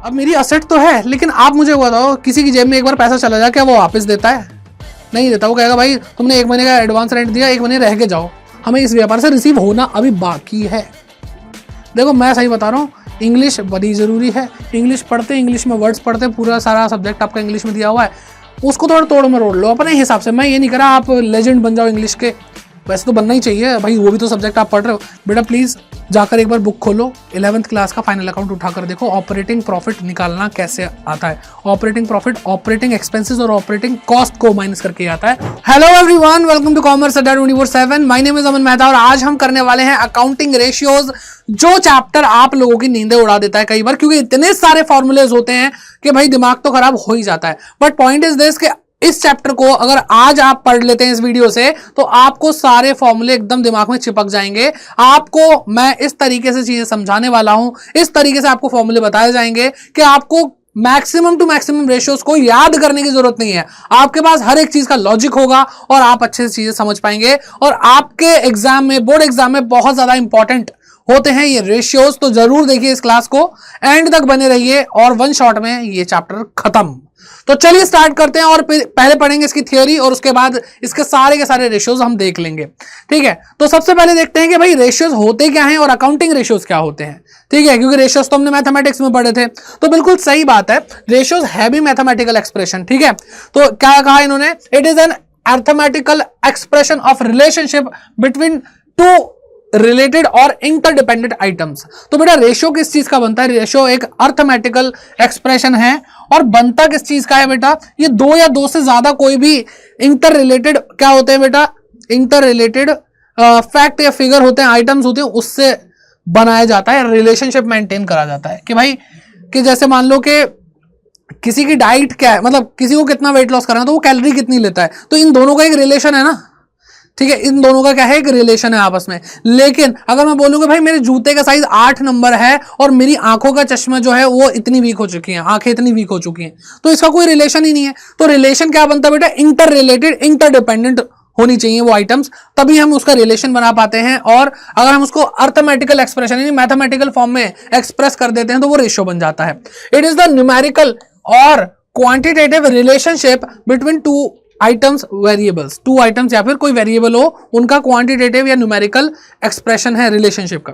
अब मेरी असेट तो है, लेकिन आप मुझे बताओ किसी की जेब में एक बार पैसा चला जाए क्या वो वापस देता है? नहीं देता। वो कहेगा भाई तुमने 1 महीने का एडवांस रेंट दिया, 1 महीने रह के जाओ। हमें इस व्यापार से रिसीव होना अभी बाकी है। देखो मैं सही बता रहा हूँ, इंग्लिश बड़ी ज़रूरी है। इंग्लिश पढ़ते, इंग्लिश में वर्ड्स पढ़ते, पूरा सारा सब्जेक्ट आपका इंग्लिश में दिया हुआ है, उसको थोड़ा तोड़ मरोड़ लो अपने हिसाब से। मैं ये नहीं कह रहा आप लेजेंड बन जाओ इंग्लिश के, वैसे तो बनना ही चाहिए भाई, वो भी तो सब्जेक्ट आप पढ़ रहे हो। बेटा प्लीज़ जाकर एक बार बुक खोलो, 11th क्लास का फाइनल अकाउंट उठाकर देखो ऑपरेटिंग प्रॉफिट निकालना कैसे आता है। ऑपरेटिंग प्रॉफिट ऑपरेटिंग एक्सपेंसेस और ऑपरेटिंग कॉस्ट को माइनस करके आता है। Hello everyone, welcome to Commerce Adda 24/7। My name is Aman Mehta और आज हम करने वाले हैं अकाउंटिंग रेशियोज, जो चैप्टर आप लोगों की नींदें उड़ा देता है कई बार, क्योंकि इतने सारे फॉर्मूलेज होते हैं कि भाई दिमाग तो खराब हो ही जाता है। बट पॉइंट इज दिस कि इस चैप्टर को अगर आज आप पढ़ लेते हैं इस वीडियो से, तो आपको सारे फॉर्मूले एकदम दिमाग में चिपक जाएंगे। आपको मैं इस तरीके से चीजें समझाने वाला हूं, इस तरीके से आपको फॉर्मूले बताए जाएंगे कि आपको मैक्सिमम टू मैक्सिमम रेशियोज को याद करने की जरूरत नहीं है। आपके पास हर एक चीज का लॉजिक होगा और आप अच्छे से चीजें समझ पाएंगे। और आपके एग्जाम में, बोर्ड एग्जाम में बहुत ज्यादा इंपॉर्टेंट होते हैं ये रेशियोज। तो जरूर देखिए इस क्लास को, एंड तक बने रहिए और वन शॉट में ये चैप्टर खत्म। तो चलिए स्टार्ट करते हैं और पहले पढ़ेंगे इसकी थ्योरी और उसके बाद इसके सारे के सारे रेशियोज हम देख लेंगे। ठीक है, तो सबसे पहले देखते हैं कि भाई रेशियोज होते क्या हैं और अकाउंटिंग रेशियोज क्या होते हैं। ठीक है, क्योंकि रेशियोज तो हमने मैथमेटिक्स में पढ़े थे, तो बिल्कुल सही बात है, रेशियोज है भी मैथमेटिकल एक्सप्रेशन। ठीक है, तो क्या कहा इन्होंने, it is an arithmetical expression of relationship between to related और इंटरडिपेंडेंट आइटम्स। तो बेटा रेशियो किस चीज का बनता है? रेशियो एक अर्थमेटिकल एक्सप्रेशन है और बनता किस चीज का है बेटा? ये दो या दो से ज्यादा कोई भी इंटर रिलेटेड क्या होते हैं बेटा? इंटर रिलेटेड फैक्ट या फिगर होते हैं, आइटम्स होते हैं, उससे बनाया जाता है, रिलेशनशिप मेंटेन करा जाता है। कि भाई कि जैसे मान लो कि किसी की डाइट क्या है, मतलब किसी को कितना वेट लॉस करना है तो वो कैलोरी कितनी लेता है, तो इन दोनों का एक रिलेशन है ना। ठीक है, इन दोनों का क्या है, एक रिलेशन है आपस में। लेकिन अगर मैं बोलूंगा भाई मेरे जूते का साइज 8 नंबर है और मेरी आंखों का चश्मा जो है वो इतनी वीक हो चुकी है, आंखें इतनी वीक हो चुकी हैं, तो इसका कोई रिलेशन ही नहीं है। तो रिलेशन क्या बनता है बेटा? इंटर रिलेटेड, इंटरडिपेंडेंट होनी चाहिए वो आइटम्स, तभी हम उसका रिलेशन बना पाते हैं। और अगर हम उसको अर्थमेटिकल एक्सप्रेशन यानी मैथमेटिकल फॉर्म में एक्सप्रेस कर देते हैं तो वो रेशियो बन जाता है। इट इज द न्यूमेरिकल और quantitative relationship between two items variables, two items या फिर कोई वेरिएबल हो, उनका क्वांटिटेटिव या न्यूमेरिकल एक्सप्रेशन है रिलेशनशिप का।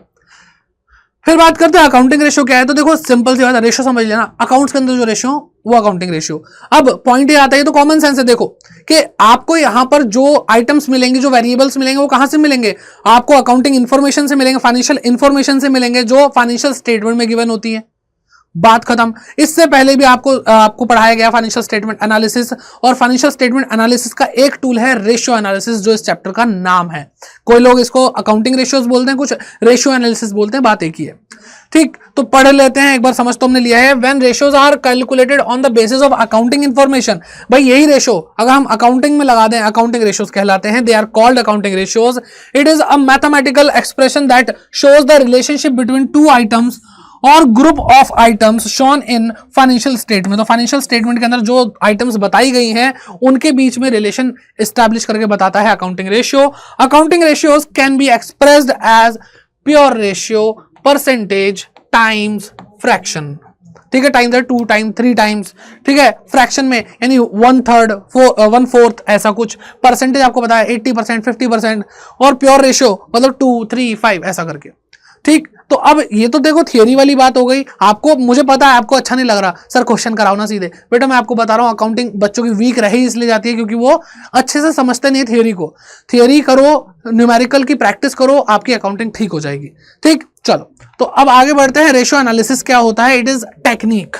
फिर बात करते हैं अकाउंटिंग रेशियो क्या है। तो देखो सिंपल सी बात है, रेशियो समझ लेना, अकाउंट्स के अंदर जो रेशियो वो अकाउंटिंग रेशियो। अब पॉइंट ये आता है, तो कॉमन सेंस है, देखो कि आपको यहां पर जो आइटम्स मिलेंगे, जो वेरिएबल्स मिलेंगे, वो कहां से मिलेंगे? आपको अकाउंटिंग इंफॉर्मेशन से मिलेंगे, फाइनेंशियल इंफॉर्मेशन से मिलेंगे, जो फाइनेंशियल स्टेटमेंट में गिवन होती है। बात खत्म। इससे पहले भी आपको पढ़ाया गया फाइनेंशियल स्टेटमेंट एनालिसिस, और फाइनेंशियल स्टेटमेंट एनालिसिस का एक टूल है रेशियो एनालिसिस, जो इस चैप्टर का नाम है। कोई लोग इसको अकाउंटिंग रेशियोज बोलते हैं, कुछ रेशियो एनालिसिस बोलते हैं, बात एक ही है। ठीक, तो पढ़ लेते हैं एक बार, समझ तो हमने लिया है। When ratios are calculated on the basis of accounting information, भाई यही रेशियो अगर हम अकाउंटिंग में लगा दें, अकाउंटिंग रेशियोज कहलाते हैं। They are called accounting ratios. It is a mathematical expression that shows the relationship between two items or group of items shown in financial statement. तो फाइनेंशियल स्टेटमेंट के अंदर जो आइटम्स बताई गई हैं उनके बीच में रिलेशन एस्टैब्लिश करके बताता है accounting ratio. Accounting ratios can be expressed as pure ratio, percentage times fraction. ठीक है, टाइम्स है 2 टाइम 3 टाइम्स। ठीक है, फ्रैक्शन में यानी 1/3 1/4 ऐसा कुछ। परसेंटेज आपको पता है 80% 50%, और प्योर रेशियो मतलब 2 3 5 ऐसा करके। ठीक, तो अब ये तो देखो थियरी वाली बात हो गई। आपको, मुझे पता है आपको अच्छा नहीं लग रहा सर, क्वेश्चन कराओ ना सीधे। बेटा मैं आपको बता रहा हूँ, अकाउंटिंग बच्चों की वीक रही इसलिए जाती है क्योंकि वो अच्छे से समझते नहीं थियरी को। थियरी करो, न्यूमेरिकल की प्रैक्टिस करो, आपकी अकाउंटिंग ठीक हो जाएगी। ठीक, चलो तो अब आगे बढ़ते हैं। रेशियो एनालिसिस क्या होता है? It is technique.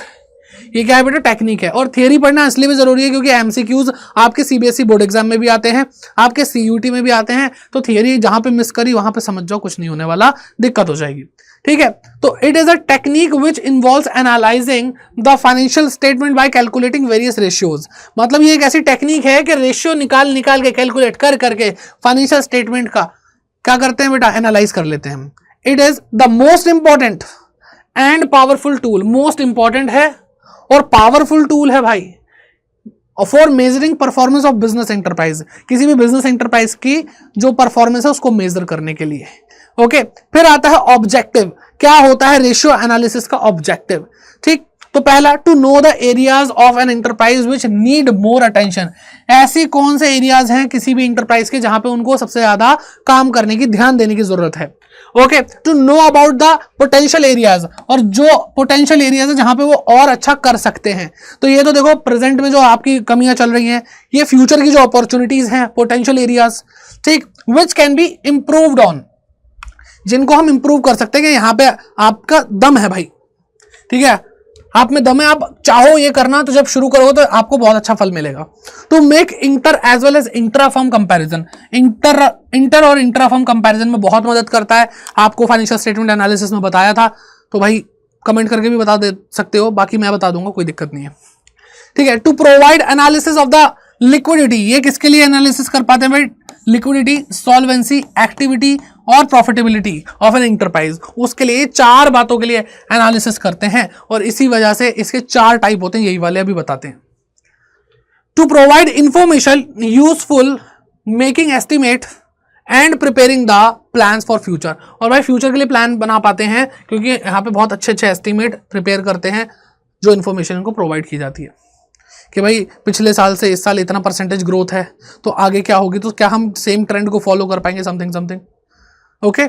ये क्या है बेटा? टेक्निक है। और थियरी पढ़ना इसलिए भी जरूरी है क्योंकि एमसीक्यूज आपके सीबीएसई बोर्ड एग्जाम में भी आते हैं, आपके सीयूटी में भी आते हैं। तो थियरी जहां पे मिस करी वहां पे समझ जाओ, कुछ नहीं होने वाला, दिक्कत हो जाएगी। ठीक है, तो it is a technique which involves analysing the financial statement by calculating various ratios. मतलब ये एक ऐसी टेक्निक है कि रेशियो निकाल के कैलकुलेट करके फाइनेंशियल स्टेटमेंट का क्या करते हैं बेटा? एनालाइज कर लेते हैं। It is the most important and powerful tool. Most important है और पावरफुल टूल है भाई for measuring performance of business enterprise. किसी भी बिजनेस एंटरप्राइज की जो परफॉर्मेंस है उसको मेजर करने के लिए। ओके, फिर आता है ऑब्जेक्टिव। क्या होता है रेशियो एनालिसिस का ऑब्जेक्टिव? ठीक, तो पहला, to know the areas of an enterprise which need more attention. ऐसी कौन से एरियाज हैं किसी भी एंटरप्राइज के जहां पे उनको सबसे ज्यादा काम करने की, ध्यान देने की जरूरत है। Okay, to know about the potential areas, और जो पोटेंशियल एरियाज है जहां पे वो और अच्छा कर सकते हैं। तो ये तो देखो प्रेजेंट में जो आपकी कमियां चल रही हैं, ये फ्यूचर की जो अपॉर्चुनिटीज हैं, पोटेंशियल एरियाज, ठीक, which can be improved on, जिनको हम इंप्रूव कर सकते हैं कि यहां पे आपका दम है भाई, ठीक है, आप में दम है, आप चाहो ये करना, तो जब शुरू करोगे तो आपको बहुत अच्छा फल मिलेगा। To make inter as well as intra firm comparison, inter और इंट्रा फर्म कंपैरिजन में बहुत मदद करता है। आपको फाइनेंशियल स्टेटमेंट एनालिसिस में बताया था, तो भाई कमेंट करके भी बता दे सकते हो, बाकी मैं बता दूंगा, कोई दिक्कत नहीं है, ठीक है। To provide analysis of the liquidity, ये किसके लिए एनालिसिस कर पाते हैं भाई? लिक्विडिटी, सॉल्वेंसी, एक्टिविटी और प्रॉफिटेबिलिटी ऑफ एन एंटरप्राइज, उसके लिए 4 बातों के लिए एनालिसिस करते हैं, और इसी वजह से इसके 4 टाइप होते हैं, यही वाले अभी बताते हैं। To provide information useful, making estimate and preparing the plans for future, और भाई फ्यूचर के लिए प्लान बना पाते हैं क्योंकि यहाँ पे बहुत अच्छे अच्छे एस्टिमेट प्रिपेयर करते हैं, जो इन्फॉर्मेशन इनको प्रोवाइड की जाती है कि भाई पिछले साल से इस साल इतना परसेंटेज ग्रोथ है, तो आगे क्या होगी, तो क्या हम सेम ट्रेंड को फॉलो कर पाएंगे, समथिंग। ओके,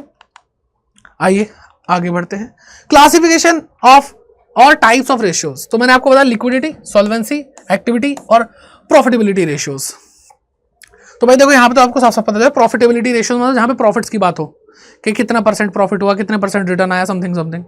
आइए आगे बढ़ते हैं। क्लासिफिकेशन ऑफ और टाइप्स ऑफ रेशियोज, तो मैंने आपको बताया लिक्विडिटी, सॉल्वेंसी, एक्टिविटी और प्रॉफिटेबिलिटी रेशियोज। तो भाई देखो यहाँ पे तो आपको साफ साफ पता है, प्रॉफिटेबिलिटी रेशियोज मतलब जहां पे प्रॉफिट्स की बात हो कि कितना परसेंट प्रॉफिट हुआ, कितने परसेंट रिटर्न आया, समथिंग।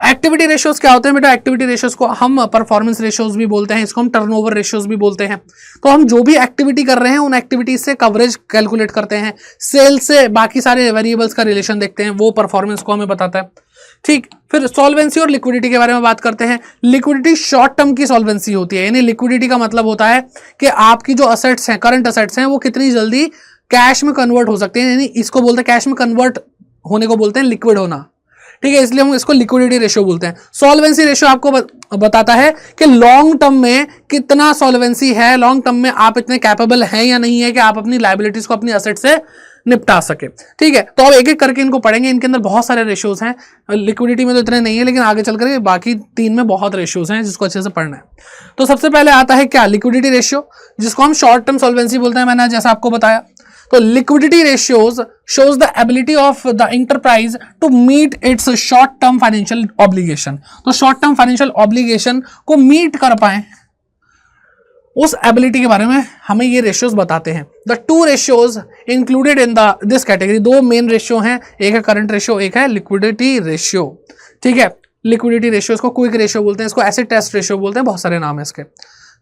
एक्टिविटी रेशियोज क्या होते हैं बेटा? एक्टिविटी रेशियोज को हम परफॉर्मेंस रेशियोज भी बोलते हैं, इसको हम टर्नओवर रेशियोज भी बोलते हैं। तो हम जो भी एक्टिविटी कर रहे हैं उन एक्टिविटीज से कवरेज कैलकुलेट करते हैं, सेल से बाकी सारे वेरिएबल्स का रिलेशन देखते हैं, वो परफॉर्मेंस को हमें बताता है, ठीक। फिर सॉल्वेंसी और लिक्विडिटी के बारे में बात करते हैं। लिक्विडिटी शॉर्ट टर्म की सॉल्वेंसी होती है, यानी लिक्विडिटी का मतलब होता है कि आपकी जो असेट्स हैं, करंट असेट्स हैं, वो कितनी जल्दी कैश में कन्वर्ट हो सकते हैं, यानी इसको बोलते हैं कैश में कन्वर्ट होने को बोलते हैं लिक्विड होना, ठीक है, इसलिए हम इसको लिक्विडिटी रेशियो बोलते हैं। सॉल्वेंसी रेशियो आपको बताता है कि लॉन्ग टर्म में कितना सॉल्वेंसी है, लॉन्ग टर्म में आप इतने कैपेबल हैं या नहीं है कि आप अपनी लायबिलिटीज को अपनी असेट से निपटा सके, ठीक है। तो अब एक एक करके इनको पढ़ेंगे, इनके अंदर बहुत सारे रेशियोज हैं, लिक्विडिटी में तो इतने नहीं है, लेकिन आगे चल करके बाकी 3 में बहुत रेशियोज हैं जिसको अच्छे से पढ़ना है। तो सबसे पहले आता है क्या? लिक्विडिटी रेशियो, जिसको हम शॉर्ट टर्म सॉल्वेंसी बोलते हैं, मैंने जैसा आपको बताया। तो liquidity ratios shows the ability of the enterprise to meet its short term financial obligation, तो short term financial obligation को मीट कर पाए, उस एबिलिटी के बारे में हमें ये रेशियोज बताते हैं। The 2 ratios included in this category, 2 main ratio हैं, एक है करंट रेशियो, एक है लिक्विडिटी रेशियो, ठीक है। लिक्विडिटी रेशियो, इसको क्विक रेशियो बोलते हैं, इसको एसिड टेस्ट रेशियो बोलते हैं, बहुत सारे नाम है इसके,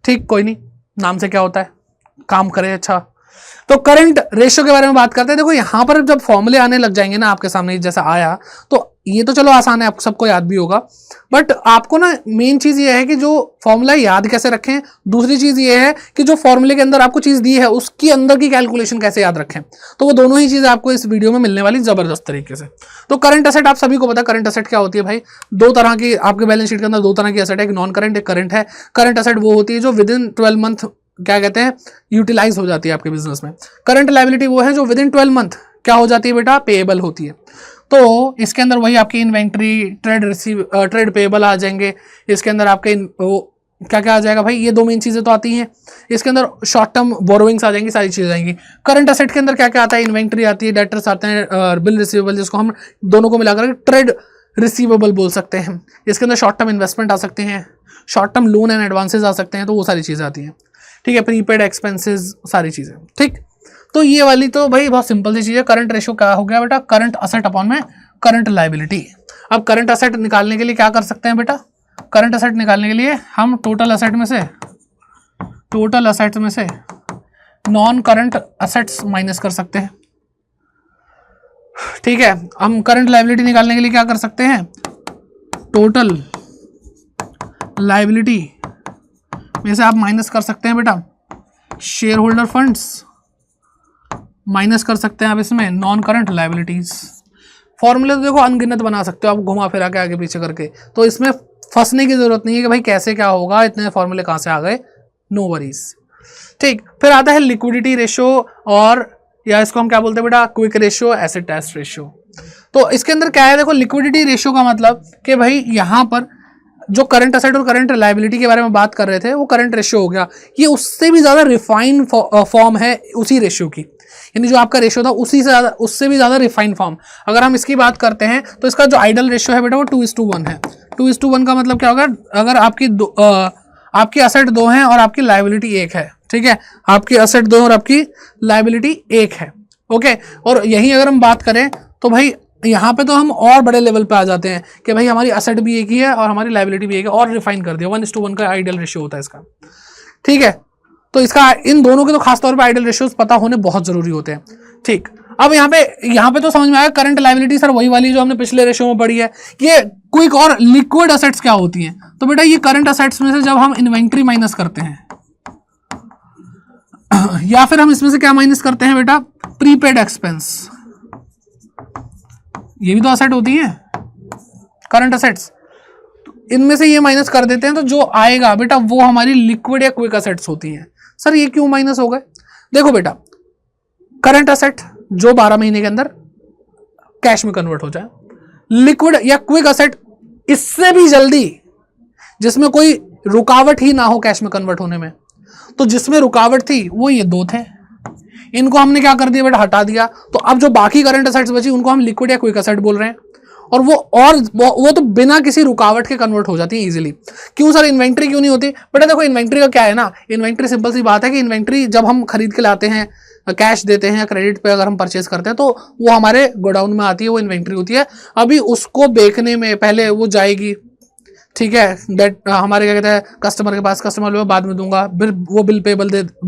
ठीक, कोई नहीं, नाम से क्या होता है, काम करे अच्छा। तो करंट रेशियो के बारे में बात करते हैं। देखो यहां पर जब फॉर्मूले आने लग जाएंगे ना आपके सामने, जैसा आया, तो ये तो चलो आसान है, आप सबको याद भी होगा, बट आपको ना मेन चीज ये है कि जो फॉर्मूला याद कैसे रखें, दूसरी चीज ये है कि जो फॉर्मूले के अंदर आपको चीज दी है उसकी अंदर की कैलकुलेशन कैसे याद रखें। तो वो दोनों ही चीजें आपको इस वीडियो में मिलने वाली जबरदस्त तरीके से। तो करंट असेट आप सभी को पता है, करंट असेट क्या होती है भाई? 2 तरह की आपके बैलेंस शीट के अंदर 2 तरह की असेट है, एक नॉन करंट, एक करंट है। करंट असेट वो होती है जो विद इन 12 मंथ क्या कहते हैं, यूटिलाइज हो जाती है आपके बिजनेस में। करंट लायबिलिटी वो है जो विद इन 12 मंथ क्या हो जाती है बेटा? पेएबल होती है। तो इसके अंदर वही आपकी इन्वेंट्री, ट्रेड पेएबल आ जाएंगे, इसके अंदर आपके वो क्या क्या आ जाएगा भाई? ये 2 मेन चीजें तो आती हैं। इसके अंदर शॉर्ट टर्म बोरोइंग्स आ जाएंगी, सारी चीजें आएंगी। करंट असेट के अंदर क्या क्या आता है? इन्वेंट्री आती है, डेटर्स आते हैं, बिल रिसीवेबल, जिसको हम दोनों को मिलाकर ट्रेड रिसीवेबल बोल सकते हैं। इसके अंदर शॉर्ट टर्म इन्वेस्टमेंट आ सकते हैं, short term loan and advances आ सकते हैं, तो वो सारी चीजें आती हैं, ठीक है। प्रीपेड एक्सपेंसेस, सारी चीजें, ठीक। तो ये वाली तो भाई बहुत सिंपल सी चीज है। करंट रेशियो क्या हो गया बेटा? करंट असेट अपॉन में करंट लायबिलिटी। अब करंट असेट निकालने के लिए क्या कर सकते हैं बेटा? करंट असेट निकालने के लिए हम टोटल असेट में से नॉन करंट असेट्स माइनस कर सकते हैं, ठीक है। हम करंट लायबिलिटी निकालने के लिए क्या कर सकते हैं? टोटल लायबिलिटी में से आप माइनस कर सकते हैं बेटा शेयर होल्डर फंड्स, माइनस कर सकते हैं आप इसमें नॉन करंट लायबिलिटीज। फॉर्मूले तो देखो अनगिनत बना सकते हो आप घुमा फिरा के आगे पीछे करके, तो इसमें फंसने की जरूरत नहीं है कि भाई कैसे क्या होगा, इतने फॉर्मूले कहाँ से आ गए, नो वरीज, ठीक। फिर आता है लिक्विडिटी रेशियो, और या इसको हम क्या बोलते हैं बेटा? Quick ratio, acid test ratio. तो इसके अंदर क्या है? देखो लिक्विडिटी रेशियो का मतलब कि भाई यहाँ पर जो करंट असेट और करंट लायबिलिटी के बारे में बात कर रहे थे वो करंट रेशियो हो गया। ये उससे भी ज़्यादा रिफाइंड फॉर्म है उसी रेशियो की, यानी जो आपका रेशियो था उसी से ज़्यादा, उससे भी ज़्यादा रिफाइंड फॉर्म। अगर हम इसकी बात करते हैं तो इसका जो आइडल रेशियो है बेटा वो 2:1 है। 2:1 का मतलब क्या होगा, अगर आपकी असेट 2 हैं और आपकी लायबिलिटी 1 है, ठीक है, आपकी असेट 2 और आपकी लायबिलिटी 1 है, ओके। और यही अगर हम बात करें तो भाई यहाँ पे तो हम और बड़े लेवल पे आ जाते हैं कि भाई हमारी असेट भी एक ही है और हमारी लायबिलिटी भी एक है, और रिफाइन कर दिया। 1:1 का आइडियल रेशियो होता है इसका, ठीक है। तो इसका इन दोनों के तो खासतौर पे आइडियल रेशियोज पता होने बहुत जरूरी होते हैं, ठीक। अब यहाँ पे तो समझ में आया करंट लायबिलिटी सर वही वाली जो हमने पिछले रेशियो में पढ़ी है। ये क्विक और लिक्विड असेट्स क्या होती हैं, तो बेटा ये करंट असेट्स में से जब हम इन्वेंट्री माइनस करते हैं या फिर हम इसमें से क्या माइनस करते हैं बेटा, प्रीपेड एक्सपेंस, ये भी तो असेट होती है करंट असेट्स, इनमें से ये माइनस कर देते हैं तो जो आएगा बेटा वो हमारी लिक्विड या क्विक असेट्स होती हैं। सर ये क्यों माइनस हो गए, देखो बेटा करंट असेट जो 12 महीने के अंदर कैश में कन्वर्ट हो जाए, लिक्विड या क्विक असेट इससे भी जल्दी, जिसमें कोई रुकावट ही ना हो कैश में कन्वर्ट होने में। तो जिसमें रुकावट थी वो ये 2 थे, इनको हमने क्या कर दिया बेटा, हटा दिया। तो अब जो बाकी करंट असेट्स बची उनको हम लिक्विड या क्विक असेट बोल रहे हैं, और वो तो बिना किसी रुकावट के कन्वर्ट हो जाती है इजीली। क्यों सर इन्वेंट्री क्यों नहीं होती, बेटा देखो इन्वेंट्री का क्या है ना, इन्वेंट्री सिंपल सी बात है कि इन्वेंट्री जब हम खरीद के लाते हैं, कैश देते हैं, क्रेडिट पे अगर हम परचेज करते हैं तो वो हमारे गोडाउन में आती है, वो इन्वेंट्री होती है। अभी उसको बेचने में पहले वो जाएगी, ठीक है, डेट हमारे क्या कहते हैं कस्टमर के पास, कस्टमर मैं बाद में दूंगा, फिर वो बिल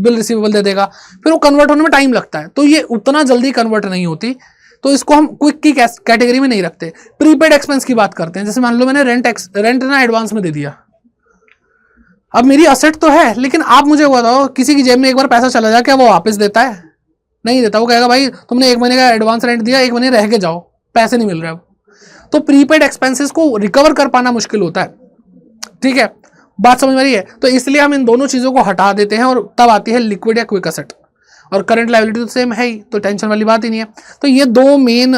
रिसीवेबल दे देगा, फिर वो कन्वर्ट होने में टाइम लगता है, तो ये उतना जल्दी कन्वर्ट नहीं होती। तो इसको हम क्विक की कैटेगरी में नहीं रखते। प्रीपेड एक्सपेंस की बात करते हैं, जैसे मान लो मैंने रेंट ना एडवांस में दे दिया, अब मेरी असेट तो है, लेकिन आप मुझे बताओ किसी की जेब में एक बार पैसा चला जाए क्या वो वापस देता है, नहीं देता। वो कहेगा भाई तुमने 1 महीने का एडवांस रेंट दिया, 1 महीने रह के जाओ, पैसे नहीं मिल रहे अब। तो प्रीपेड एक्सपेंसेस को रिकवर कर पाना मुश्किल होता है, ठीक है, बात समझ में आ रही है। तो इसलिए हम इन दोनों चीजों को हटा देते हैं और तब आती है लिक्विड या क्विक असेट, और करंट लायबिलिटी तो सेम है ही, तो टेंशन वाली बात ही नहीं है। तो ये 2 मेन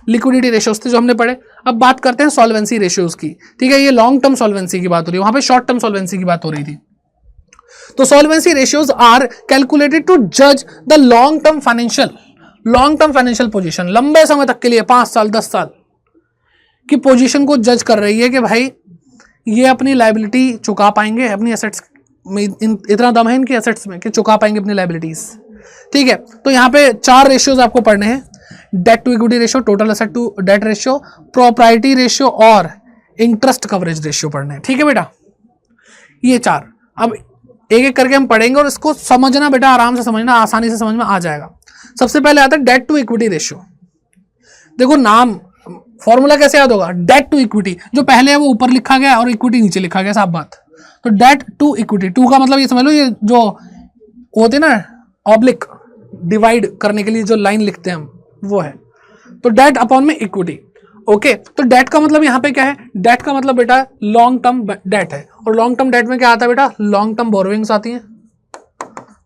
लिक्विडिटी रेशियोज थे जो हमने पढ़े। अब बात करते हैं सॉल्वेंसी रेशियोज की, ठीक है, ये लॉन्ग टर्म सॉल्वेंसी की बात हो रही है, वहां पे शॉर्ट टर्म सॉल्वेंसी की बात हो रही थी। तो solvency ratios are calculated to जज the long term financial position, लंबे समय तक के लिए 5 साल 10 साल की पोजीशन को जज कर रही है कि भाई ये अपनी लायबिलिटी चुका पाएंगे, अपनी एसेट्स में इतना दम है इनकी एसेट्स में कि चुका पाएंगे अपनी लायबिलिटीज, ठीक है। तो यहाँ पे 4 रेशियोज आपको पढ़ने हैं, debt to equity ratio, total asset to debt ratio, property ratio और इंटरेस्ट कवरेज रेशियो पढ़ने हैं, ठीक है बेटा, ये 4। अब एक एक करके हम पढ़ेंगे और इसको समझना बेटा, आराम से समझना, आसानी से समझ में आ जाएगा। सबसे पहले आता है डेट टू इक्विटी रेशियो। देखो नाम फॉर्मूला कैसे याद होगा, डेट टू इक्विटी, जो पहले है वो ऊपर लिखा गया और इक्विटी नीचे लिखा गया, साफ बात। तो डेट टू इक्विटी, 2 का मतलब ये समझ लो, ये जो होते ना ऑब्लिक डिवाइड करने के लिए जो लाइन लिखते हैं हम, वो है। तो डेट अपॉन में इक्विटी, ओके। तो डेट का मतलब यहाँ पे क्या है, डेट का मतलब बेटा लॉन्ग टर्म डेट है, और लॉन्ग टर्म डेट में क्या आता है बेटा, लॉन्ग टर्म बोरोविंग्स आती हैं,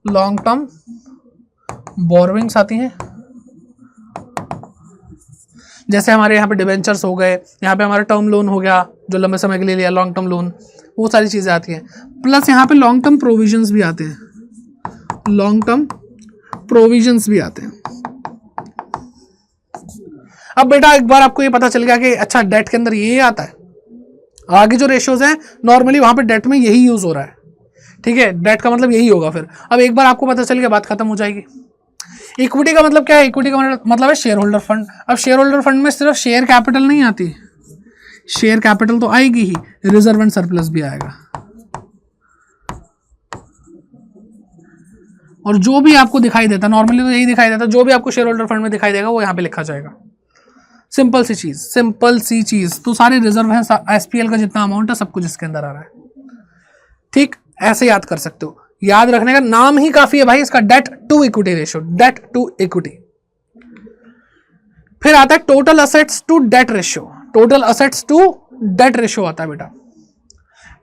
लॉन्ग टर्म बोरोविंग्स आती हैं। जैसे हमारे यहाँ पे डिबेंचर्स हो गए, यहाँ पे हमारा टर्म लोन हो गया जो लंबे समय के लिए लिया, लॉन्ग टर्म लोन, वो सारी चीज़ें आती हैं। प्लस यहाँ पे लॉन्ग टर्म प्रोविजंस भी आते हैं, लॉन्ग टर्म प्रोविजंस भी आते हैं। अब बेटा एक बार आपको ये पता चल गया कि अच्छा डेट के अंदर ये आता है, आगे जो रेशियोज हैं नॉर्मली वहाँ पे डेट में यही यूज हो रहा है, ठीक है, डेट का मतलब यही होगा। फिर अब एक बार आपको पता चल गया, बात खत्म हो जाएगी। इक्विटी का मतलब क्या है, इक्विटी का मतलब है शेयर होल्डर फंड। अब शेयर होल्डर फंड में सिर्फ शेयर कैपिटल नहीं आती, शेयर कैपिटल तो आएगी ही, रिजर्व एंड सरप्लस भी आएगा, और जो भी आपको दिखाई देता, नॉर्मली तो यही दिखाई देता, जो भी आपको शेयर होल्डर फंड में दिखाई देगा वो यहाँ पे लिखा जाएगा। सिंपल सी चीज। तो सारे रिजर्व है, एसपीएल का जितना अमाउंट है सब कुछ इसके अंदर आ रहा है, ठीक, ऐसे याद कर सकते हो। याद रखने का नाम ही काफी है भाई इसका, debt to equity ratio, debt to equity. फिर आता है total assets to debt ratio, total assets to debt ratio आता है बेटा,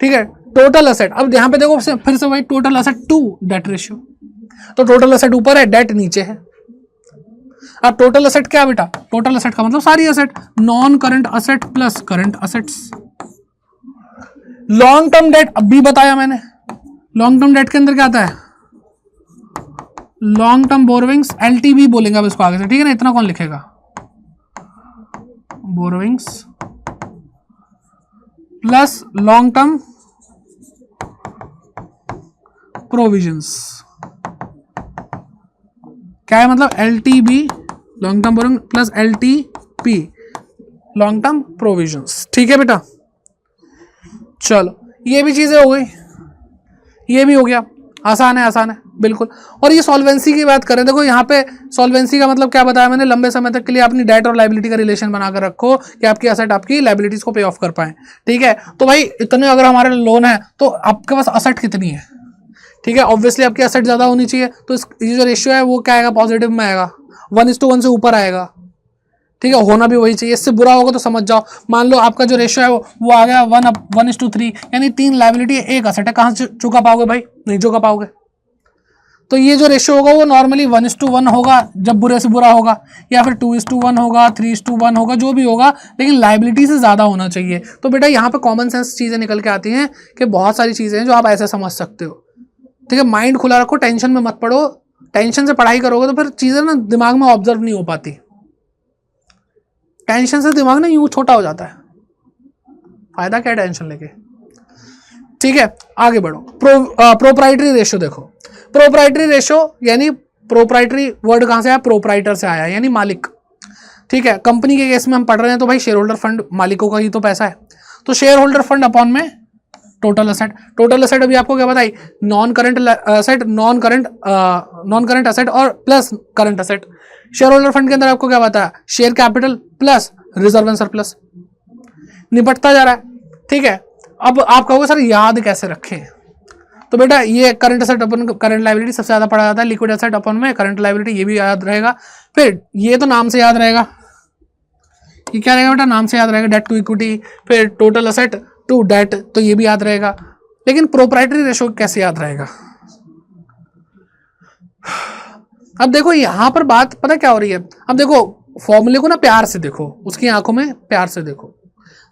ठीक है, टोटल असेट। अब यहां पे देखो फिर से भाई total asset to debt ratio, तो टोटल असेट ऊपर है, डेट नीचे है। अब टोटल असेट क्या है बेटा, टोटल असेट का मतलब सारी asset, non current asset plus current assets, long term debt अभी बताया मैंने, लॉन्ग टर्म डेट के अंदर क्या आता है, लॉन्ग टर्म बोरोविंग्स, एलटीबी बोलेंगे अब इसको आगे से, ठीक है ना, इतना कौन लिखेगा, borrowings plus long term provisions. क्या है मतलब, LTB long term borrowing plus LTP long term provisions, ठीक है बेटा। चलो ये भी चीजें हो गई, ये भी हो गया, आसान है, आसान है बिल्कुल। और ये सॉल्वेंसी की बात करें, देखो यहाँ पे सॉल्वेंसी का मतलब क्या बताया मैंने, लंबे समय तक के लिए अपनी डेट और लाइबिलिटी का रिलेशन बनाकर रखो कि आपकी एसेट आपकी लाइबिलिटीज को पे ऑफ कर पाए, ठीक है। तो भाई इतने अगर हमारे लोन है तो आपके पास एसेट कितनी है, ठीक है, ऑब्वियसली आपकी एसेट ज्यादा होनी चाहिए, तो ये जो रेशियो है वो क्या आएगा, पॉजिटिव में आएगा, 1:1 से ऊपर आएगा, ठीक है, होना भी वही चाहिए। इससे बुरा होगा तो समझ जाओ, मान लो आपका जो रेशियो है वो आ गया 1:3, यानी 3 लाइबिलिटी एक एसेट है, कहाँ से चुका पाओगे भाई, नहीं चुका पाओगे। तो ये जो रेशियो होगा वो नॉर्मली 1:1 होगा जब बुरे से बुरा होगा, या फिर 2:1 होगा, 3:1 होगा, जो भी होगा, लेकिन लाइबिलिटी से ज्यादा होना चाहिए। तो बेटा यहाँ पे कॉमन सेंस चीजें निकल के आती हैं कि बहुत सारी चीजें हैं जो आप ऐसे समझ सकते हो, ठीक है। माइंड खुला रखो, टेंशन में मत पड़ो, टेंशन से पढ़ाई करोगे तो फिर चीजें ना दिमाग में ऑब्जर्व नहीं हो पाती, टेंशन से दिमाग ना यूं छोटा हो जाता है, फायदा क्या टेंशन लेके, ठीक है। आगे बढ़ो, प्रोप्राइटरी रेशियो देखो, प्रोप्राइटरी रेशियो यानी प्रोप्राइटरी वर्ड कहां से आया, प्रोप्राइटर से आया, यानी मालिक, ठीक है। कंपनी के केस में हम पढ़ रहे हैं तो भाई शेयर होल्डर फंड मालिकों का ही तो पैसा है, तो शेयर होल्डर फंड अपॉन में टोटल एसेट। टोटल एसेट अभी आपको क्या बताई, non current asset, non current asset और plus current asset. Share holder fund के अंदर आपको क्या बताया, share capital plus reserve and surplus, निपटता जा रहा है, ठीक है। अब आप कहोगे सर याद कैसे रखें, तो बेटा ये करंट एसेट अपन करंट लाइबिलिटी सबसे ज्यादा पढ़ा जाता है, लिक्विड एसेट अपन में करंट लाइबिलिटी, ये भी याद रहेगा। फिर ये तो नाम से याद रहेगा, ये क्या रहेगा बेटा, नाम से याद रहेगा, डेट टू इक्विटी, फिर टोटल एसेट टू डेट, तो ये भी याद रहेगा। लेकिन प्रोप्राइटरी रेशियो कैसे याद रहेगा, अब देखो यहां पर बात पता क्या हो रही है, अब देखो फॉर्मूले को ना प्यार से देखो, उसकी आंखों में प्यार से देखो,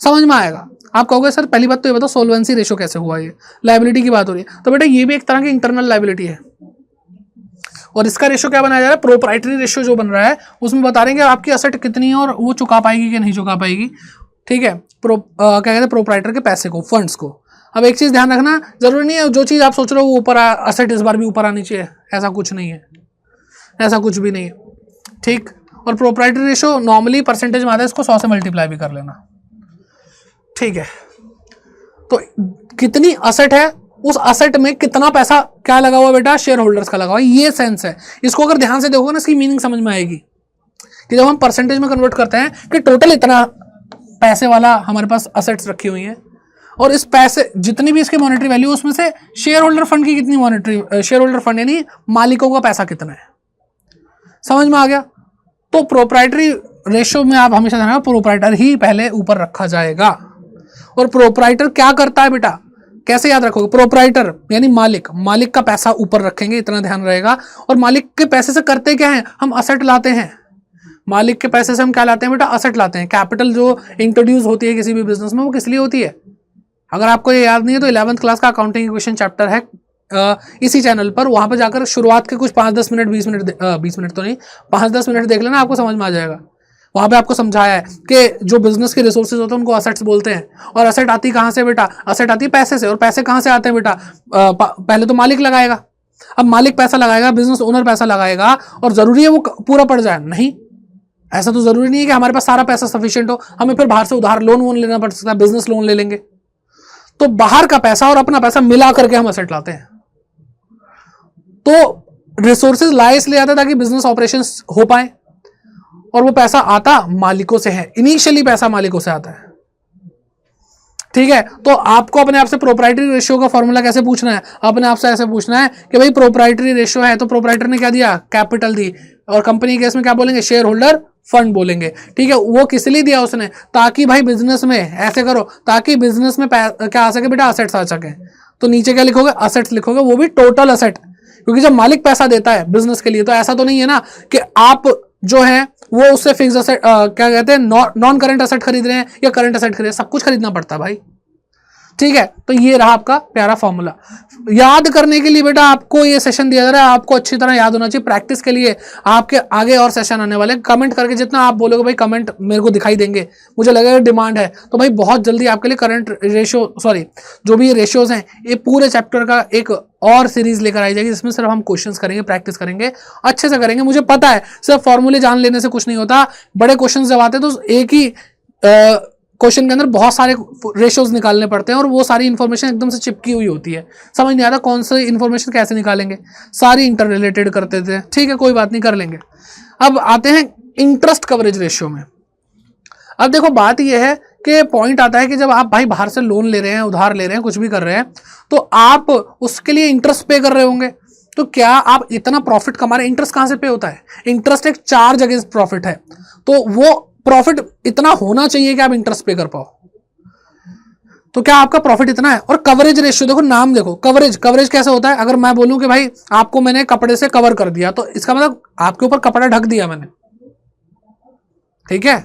समझ में आएगा। आप कहोगे सर पहली बात तो ये बताओ सोल्वेंसी रेशियो कैसे हुआ, ये लायबिलिटी की बात हो रही है, तो बेटा ये भी एक तरह की इंटरनल लायबिलिटी है, और इसका रेशियो क्या बनाया जा रहा है, प्रोप्राइटरी रेशियो जो बन रहा है उसमें बता रहे हैं कि आपकी एसेट कितनी है और वो चुका पाएगी कि नहीं चुका पाएगी, ठीक है। क्या कहते हैं, प्रोप्राइटर के पैसे को, फंड्स को। अब एक चीज ध्यान रखना, जरूरी नहीं है जो चीज आप सोच रहे हो वो ऊपर एसेट इस बार भी ऊपर आनी चाहिए, ऐसा कुछ नहीं है, ऐसा कुछ भी नहीं है, ठीक। और प्रोप्राइटरी रेशियो नॉर्मली परसेंटेज में आता है, इसको 100 से मल्टीप्लाई भी कर लेना, ठीक है। तो कितनी एसेट है, उस एसेट में कितना पैसा क्या लगा हुआ बेटा, शेयर होल्डर्स का लगा हुआ, ये सेंस है। इसको अगर ध्यान से देखोगे ना इसकी मीनिंग समझ में आएगी कि जब हम परसेंटेज में कन्वर्ट करते हैं कि टोटल इतना पैसे वाला हमारे पास एसेट्स रखी हुई हैं, और इस पैसे जितनी भी इसकी मॉनेटरी वैल्यू उसमें से शेयर होल्डर फंड की कितनी मॉनेटरी, शेयर होल्डर फंड यानी मालिकों का पैसा कितना है, समझ में आ गया। तो प्रोप्राइटरी रेशियो में आप हमेशा ध्यान, प्रोप्राइटर ही पहले ऊपर रखा जाएगा। और प्रोप्राइटर क्या करता है बेटा, कैसे याद रखोगे, प्रोप्राइटर यानी मालिक, मालिक का पैसा ऊपर रखेंगे, इतना ध्यान रहेगा। और मालिक के पैसे से करते क्या है, हम असेट लाते हैं, मालिक के पैसे से हम क्या लाते हैं बेटा, असेट लाते हैं। कैपिटल जो इंट्रोड्यूस होती है किसी भी बिजनेस में वो किस लिए होती है, अगर आपको ये याद नहीं है तो 11th क्लास का अकाउंटिंग इक्वेशन चैप्टर है इसी चैनल पर, वहां पर जाकर शुरुआत के कुछ 5-10 मिनट 20 मिनट तो नहीं 5-10 मिनट देख लेना, आपको समझ में आ जाएगा। वहां पे आपको समझाया है कि जो बिजनेस के रिसोर्सेज होते हैं उनको असेट्स बोलते हैं, और असेट आती कहां से बेटा, असेट आती है पैसे से, और पैसे कहां से आते हैं बेटा, पहले तो मालिक लगाएगा। अब मालिक पैसा लगाएगा, बिजनेस ओनर पैसा लगाएगा, और जरूरी है वो पूरा पड़ जाए, नहीं, ऐसा तो जरूरी नहीं है कि हमारे पास सारा पैसा सफिशिएंट हो, हमें फिर बाहर से उधार लोन वोन लेना पड़ सकता है, बिजनेस लोन ले लेंगे। तो बाहर का पैसा और अपना पैसा मिला करके हम असेट लाते हैं। तो रिसोर्सेज लाए इसलिए आता है ताकि बिजनेस ऑपरेशंस हो पाए, और वो पैसा आता मालिकों से है, इनिशियली पैसा मालिकों से आता है, ठीक है। तो आपको अपने आप से प्रोप्राइटरी रेशियो का फॉर्मूला कैसे पूछना है, अपने आप से ऐसे पूछना है कि भाई प्रोप्राइटरी रेशियो है तो प्रोप्राइटर ने क्या दिया, कैपिटल दी, और कंपनी के इसमें क्या बोलेंगे, शेयर होल्डर फंड बोलेंगे, ठीक है। वो किस लिए दिया उसने, ताकि भाई बिजनेस में ऐसे करो ताकि बिजनेस में क्या आ सके बेटा, असेट्स आ सके। तो नीचे क्या लिखोगे, असेट्स लिखोगे, वो भी टोटल असेट, क्योंकि जब मालिक पैसा देता है बिजनेस के लिए तो ऐसा तो नहीं है ना कि आप जो है वो उससे फिक्स असेट क्या कहते हैं, नॉन करंट असेट खरीद रहे हैं या करंट असेट खरीद रहे हैं, सब कुछ खरीदना पड़ता है भाई। ठीक है, तो ये रहा आपका प्यारा फॉर्मूला। याद करने के लिए बेटा आपको ये सेशन दिया जा रहा है, आपको अच्छी तरह याद होना चाहिए। प्रैक्टिस के लिए आपके आगे और सेशन आने वाले, कमेंट करके जितना आप बोलोगे भाई कमेंट मेरे को दिखाई देंगे, मुझे लगेगा डिमांड है, तो भाई बहुत जल्दी आपके लिए करंट रेशियो जो भी रेशियोज हैं ये पूरे चैप्टर का एक और सीरीज लेकर आई जाएगी, जिसमें सिर्फ हम क्वेश्चंस करेंगे, प्रैक्टिस करेंगे, अच्छे से करेंगे। मुझे पता है सिर्फ फॉर्मूले जान लेने से कुछ नहीं होता, बड़े क्वेश्चन जब आते हैं तो एक ही क्वेश्चन के अंदर बहुत सारे रेशियोज निकालने पड़ते हैं और वो सारी इन्फॉर्मेशन एकदम से चिपकी हुई होती है, समझ नहीं आता कौन सी इन्फॉर्मेशन कैसे निकालेंगे, सारी इंटर रिलेटेड करते थे। ठीक है, कोई बात नहीं, कर लेंगे। अब आते हैं इंटरेस्ट कवरेज रेशियो में। अब देखो बात यह है कि पॉइंट आता है कि जब आप भाई बाहर से लोन ले रहे हैं, उधार ले रहे हैं, कुछ भी कर रहे हैं, तो आप उसके लिए इंटरेस्ट पे कर रहे होंगे, तो क्या आप इतना प्रॉफिट कमा रहे हैं? इंटरेस्ट कहां से पे होता है? इंटरेस्ट एक चार्ज अगेंस्ट प्रॉफिट है, तो वो प्रॉफिट इतना होना चाहिए कि आप इंटरेस्ट पे कर पाओ। तो क्या आपका प्रॉफिट इतना है? और कवरेज रेशियो देखो, नाम देखो, कवरेज कैसे होता है? अगर मैं बोलूं कि भाई आपको मैंने कपड़े से कवर कर दिया, तो इसका मतलब आपके ऊपर कपड़ा ढक दिया मैंने, ठीक है।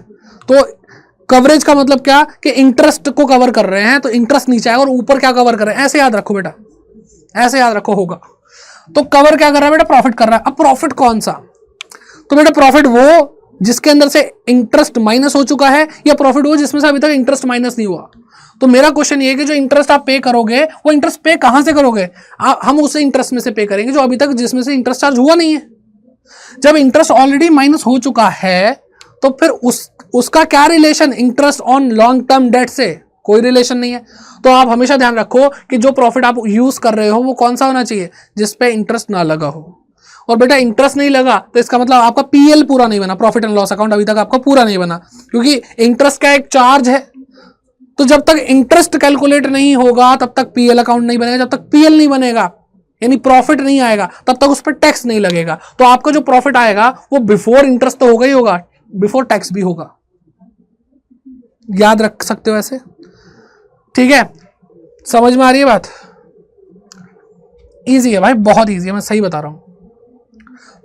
तो कवरेज का मतलब क्या कि इंटरेस्ट को कवर कर रहे हैं, तो इंटरेस्ट नीचे आएगा और ऊपर क्या कवर कर रहे हैं, ऐसे याद रखो बेटा, ऐसे याद रखो होगा। तो कवर क्या कर रहा है बेटा? प्रॉफिट कर रहा है। अब प्रॉफिट कौन सा? तो बेटा प्रॉफिट वो जिसके अंदर से इंटरेस्ट माइनस हो चुका है, या प्रॉफिट वो जिसमें से अभी तक इंटरेस्ट माइनस नहीं हुआ। तो मेरा क्वेश्चन ये है कि जो इंटरेस्ट आप पे करोगे वो इंटरेस्ट पे कहां से करोगे? हम उस इंटरेस्ट में से पे करेंगे जो अभी तक जिसमें से इंटरेस्ट चार्ज हुआ नहीं है। जब इंटरेस्ट ऑलरेडी माइनस हो चुका है तो फिर उसका क्या relation interest on long term debt से? कोई रिलेशन नहीं है। तो आप हमेशा ध्यान रखो कि जो प्रॉफिट आप यूज कर रहे हो वो कौन सा होना चाहिए? जिसपे इंटरेस्ट ना लगा हो। और बेटा इंटरेस्ट नहीं लगा तो इसका मतलब आपका पीएल पूरा नहीं बना, प्रॉफिट एंड लॉस अकाउंट अभी तक आपका पूरा नहीं बना, क्योंकि इंटरेस्ट का एक चार्ज है। तो जब तक इंटरेस्ट कैलकुलेट नहीं होगा तब तक पीएल अकाउंट नहीं बनेगा। जब तक पीएल नहीं बनेगा यानी प्रॉफिट नहीं आएगा, तब तक उस पर टैक्स नहीं लगेगा। तो आपका जो प्रॉफिट आएगा वो बिफोर इंटरेस्ट तो होगा ही होगा, बिफोर टैक्स भी होगा। याद रख सकते हो ऐसे, ठीक है? समझ में आ रही है बात? इजी है भाई, बहुत इजी है, मैं सही बता रहा हूं।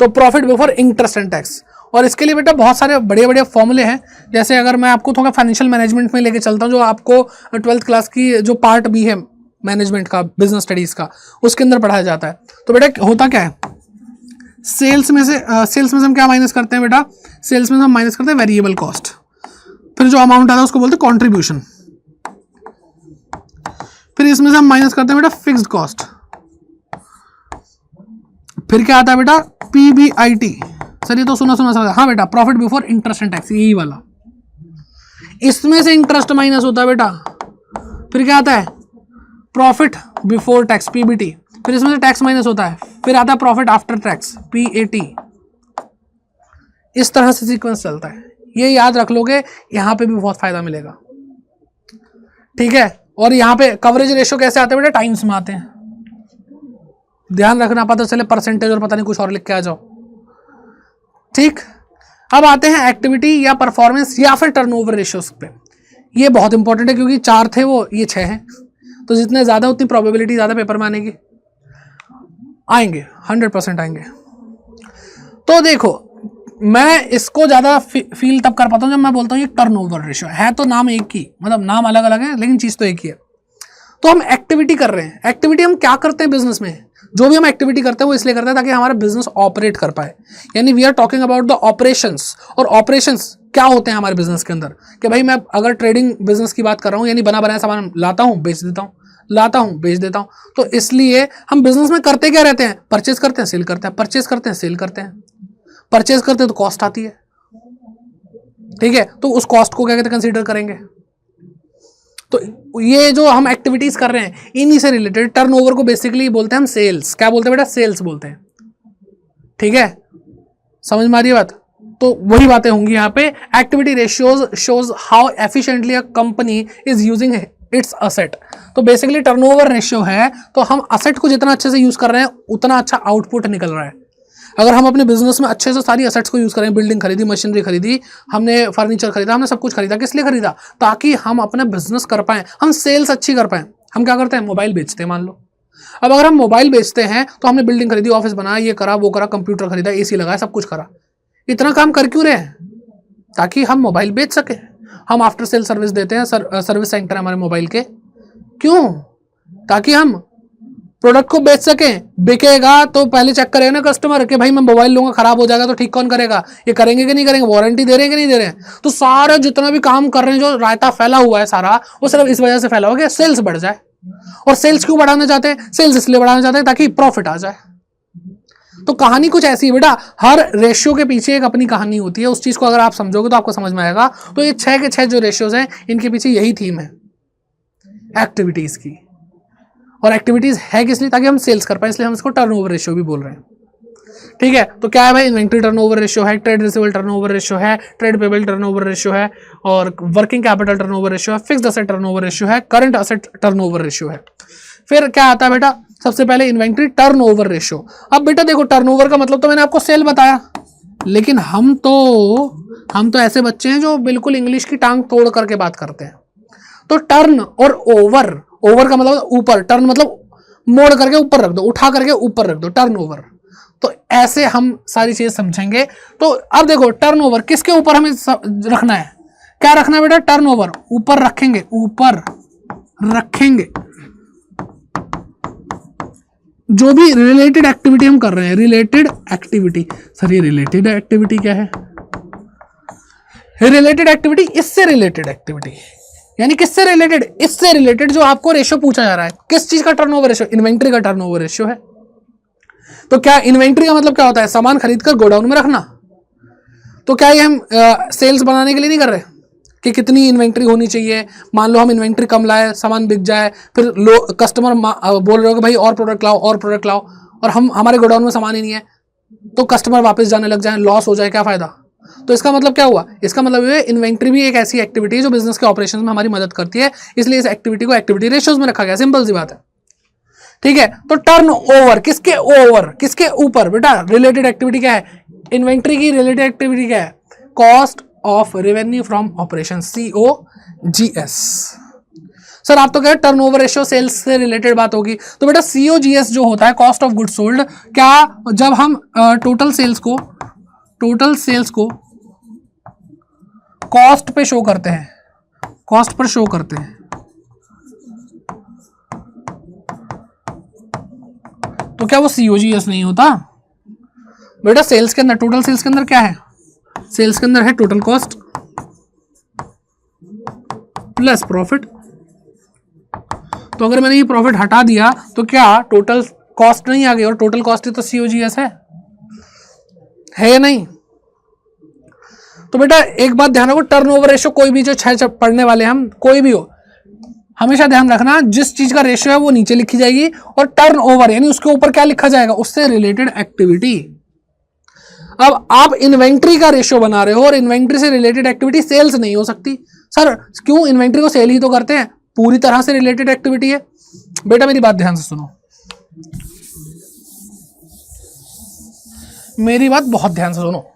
तो profit before interest and tax, और इसके लिए बेटा बहुत सारे बड़े बड़े फॉर्मूले हैं। जैसे अगर मैं आपको थोड़ा फाइनेंशियल मैनेजमेंट में लेके चलता हूं, जो आपको 12th क्लास की जो पार्ट भी है मैनेजमेंट का, बिजनेस स्टडीज का, उसके अंदर पढ़ाया जाता है। तो बेटा होता क्या है, सेल्स में से हम क्या माइनस करते हैं बेटा? सेल्स में से हम माइनस करते हैं वेरिएबल कॉस्ट, फिर जो अमाउंट आता है उसको बोलते हैं कॉन्ट्रीब्यूशन, फिर इसमें से हम माइनस करते हैं बेटा फिक्स्ड कॉस्ट, फिर क्या आता है बेटा? पीबीआईटी। सर ये तो सुना हाँ बेटा, profit before interest and tax, यही वाला। इसमें से इंटरेस्ट माइनस होता है बेटा, फिर क्या आता है? प्रॉफिट बिफोर टैक्स, पीबीटी, फिर इसमें से टैक्स माइनस होता है, फिर आता है प्रॉफिट आफ्टर टैक्स, पीएटी। इस तरह से सीक्वेंस चलता है। ये याद रख लोगे, यहां पे भी बहुत फायदा मिलेगा, ठीक है? और यहाँ पे कवरेज रेशियो कैसे आते हैं बेटा? टाइम्स में आते हैं। ध्यान रखना, पता चले परसेंटेज और पता नहीं कुछ और लिख के आ जाओ, ठीक? अब आते हैं एक्टिविटी या परफॉर्मेंस या फिर टर्नओवर रेशियोज पे। ये बहुत इंपॉर्टेंट है क्योंकि 4 थे वो, ये 6 हैं, तो जितने ज्यादा उतनी प्रोबेबिलिटी ज्यादा पेपर में आने की। आएंगे 100% आएंगे। तो देखो मैं इसको ज्यादा फील तब कर पाता हूं जब मैं बोलता हूं ये टर्नओवर रेशियो है। तो नाम एक ही, मतलब नाम अलग अलग है लेकिन चीज तो एक ही है। तो हम एक्टिविटी कर रहे हैं। एक्टिविटी हम क्या करते हैं बिजनेस में? जो भी हम एक्टिविटी करते हैं वो इसलिए करते हैं ताकि हमारा बिजनेस ऑपरेट कर पाए, यानी we are talking about the operations. और ऑपरेशंस क्या होते हैं हमारे बिजनेस के अंदर? कि भाई मैं अगर ट्रेडिंग बिजनेस की बात कर रहा हूं, यानी बना बनाया सामान लाता हूं बेच देता हूं, लाता हूं बेच देता हूं। तो इसलिए हम बिजनेस में करते क्या रहते हैं? परचेज करते हैं, सेल करते हैं, परचेज करते हैं, सेल करते हैं। परचेज करते हैं तो कॉस्ट आती है, ठीक है? तो उस कॉस्ट को क्या कहते हैं? कंसीडर करेंगे। तो ये जो हम एक्टिविटीज कर रहे हैं इन्हीं से रिलेटेड, टर्नओवर को बेसिकली बोलते हैं हम सेल्स। क्या बोलते हैं बेटा? सेल्स बोलते हैं, ठीक है? समझ में आ रही है बात? तो वही बातें होंगी यहाँ पे। Activity ratios shows how efficiently a company is using its asset. तो बेसिकली टर्नओवर रेशियो है तो हम असेट को जितना अच्छे से यूज कर रहे हैं उतना अच्छा आउटपुट निकल रहा है। अगर हम अपने बिजनेस में अच्छे से सारी असेट्स को यूज करें, बिल्डिंग खरीदी, मशीनरी खरीदी, हमने फर्नीचर खरीदा, हमने सब कुछ खरीदा, किस लिए खरीदा? ताकि हम अपना बिजनेस कर पाएं, हम सेल्स अच्छी कर पाएं। हम क्या करते हैं? मोबाइल बेचते हैं मान लो। अब अगर हम मोबाइल बेचते हैं तो हमने बिल्डिंग खरीदी, ऑफिस बनाया, ये करा, वो करा, कंप्यूटर खरीदा, एसी लगाया, सब कुछ करा। इतना काम कर क्यों रहे हैं? ताकि हम मोबाइल बेच सके। हम आफ्टर सेल सर्विस देते हैं, सर्विस सेंटर है हमारे मोबाइल के। क्यों? ताकि हम प्रोडक्ट को बेच सकें। बिकेगा तो पहले चेक करेगा ना कस्टमर कि भाई मैं मोबाइल लूंगा, खराब हो जाएगा तो ठीक कौन करेगा? ये करेंगे कि नहीं करेंगे? वारंटी दे रहे हैं कि नहीं दे रहे हैं? तो सारा जितना भी काम कर रहे हैं, जो रायता फैला हुआ है सारा, वो सिर्फ इस वजह से फैला हुआ है कि सेल्स बढ़ जाए। और सेल्स क्यों बढ़ाना चाहते हैं? सेल्स इसलिए बढ़ाना चाहते हैं ताकि प्रॉफिट आ जाए। तो कहानी कुछ ऐसी है बेटा, हर रेशियो के पीछे एक अपनी कहानी होती है। उस चीज को अगर आप समझोगे तो आपको समझ में आएगा। तो ये 6 के 6 जो रेशियोज हैं, इनके पीछे यही थीम है एक्टिविटीज की। और एक्टिविटीज है किस लिए? ताकि हम सेल्स कर पाए, इसलिए हम इसको टर्नओवर रेशियो भी बोल रहे हैं। ठीक है, तो क्या है भाई? इन्वेंट्री टर्नओवर रेशियो है, ट्रेड रिसीवेबल टर्नओवर रेशियो है, ट्रेड पेबल टर्नओवर रेशियो है, और वर्किंग कैपिटल टर्नओवर रेशियो है, फिक्स्ड असेट टर्नओवर रेशियो है, करंट असेट टर्नओवर रेशियो है। फिर क्या आता है बेटा? सबसे पहले इन्वेंट्री टर्नओवर रेशियो। अब बेटा देखो, टर्नओवर का मतलब तो मैंने आपको सेल बताया, लेकिन हम तो ऐसे बच्चे हैं जो बिल्कुल इंग्लिश की टांग तोड़ करके बात करते हैं। तो टर्न और ओवर, ओवर का मतलब ऊपर, टर्न मतलब मोड़ करके ऊपर रख दो, उठा करके ऊपर रख दो, टर्नओवर। तो ऐसे हम सारी चीज समझेंगे। तो अब देखो, टर्नओवर किसके ऊपर हमें रखना है? क्या रखना है बेटा? टर्नओवर ऊपर रखेंगे, ऊपर रखेंगे। जो भी रिलेटेड एक्टिविटी हम कर रहे हैं, रिलेटेड एक्टिविटी। सर ये रिलेटेड एक्टिविटी क्या है? रिलेटेड एक्टिविटी इससे रिलेटेड एक्टिविटी, यानी किससे रिलेटेड? इससे रिलेटेड। जो आपको रेशियो पूछा जा रहा है, किस चीज का टर्नओवर रेशियो? इन्वेंट्री का टर्नओवर रेशियो है। तो क्या इन्वेंट्री का मतलब क्या होता है? सामान खरीद कर गोडाउन में रखना। तो क्या ये हम सेल्स बनाने के लिए नहीं कर रहे कि कितनी इन्वेंट्री होनी चाहिए? मान लो हम इन्वेंट्री कम लाए, सामान बिक जाए, फिर कस्टमर बोल रहे हो कि भाई और प्रोडक्ट लाओ, और प्रोडक्ट लाओ, और हमारे गोडाउन में सामान ही नहीं है, तो कस्टमर वापस जाने लग जाए, लॉस हो जाए, क्या फायदा? तो इसका मतलब क्या हुआ? इसका मतलब ये इन्वेंट्री भी एक ऐसी एक्टिविटी है जो बिजनेस के ऑपरेशन में हमारी मदद करती है, इसलिए इस एक्टिविटी को एक्टिविटी रेशियोज में रखा गया। सिंपल सी बात है। ठीक है, तो टर्न ओवर किसके ओवर, किसके ऊपर? बेटा रिलेटेड एक्टिविटी क्या है? इन्वेंट्री की रिलेटेड एक्टिविटी क्या है? Cost of revenue from operation, COGS। Sir आप तो कह रहे टर्नओवर रेशियो सेल्स से रिलेटेड बात होगी, तो बेटा COGS जो होता है, कॉस्ट ऑफ गुड्स सोल्ड, क्या जब हम टोटल सेल्स को कॉस्ट पे शो करते हैं, कॉस्ट पर शो करते हैं, तो क्या वो COGS नहीं होता? बेटा सेल्स के अंदर, टोटल सेल्स के अंदर क्या है? सेल्स के अंदर है टोटल कॉस्ट प्लस प्रॉफिट। तो अगर मैंने ये प्रॉफिट हटा दिया तो क्या टोटल कॉस्ट नहीं आ गई? और टोटल कॉस्ट ही तो COGS है या नहीं? तो बेटा एक बात ध्यान रखो, टर्नओवर रेशियो कोई भी जो 6 पढ़ने वाले हम, कोई भी हो, हमेशा ध्यान रखना जिस चीज का रेशियो है वो नीचे लिखी जाएगी, और टर्नओवर यानी उसके ऊपर क्या लिखा जाएगा? उससे रिलेटेड एक्टिविटी। अब आप इन्वेंट्री का रेशियो बना रहे हो और इन्वेंट्री से रिलेटेड एक्टिविटी सेल्स नहीं हो सकती। सर क्यों? इन्वेंट्री को सेल ही तो करते हैं, पूरी तरह से रिलेटेड एक्टिविटी है। बेटा मेरी बात ध्यान से सुनो, मेरी बात बहुत ध्यान से सुनो।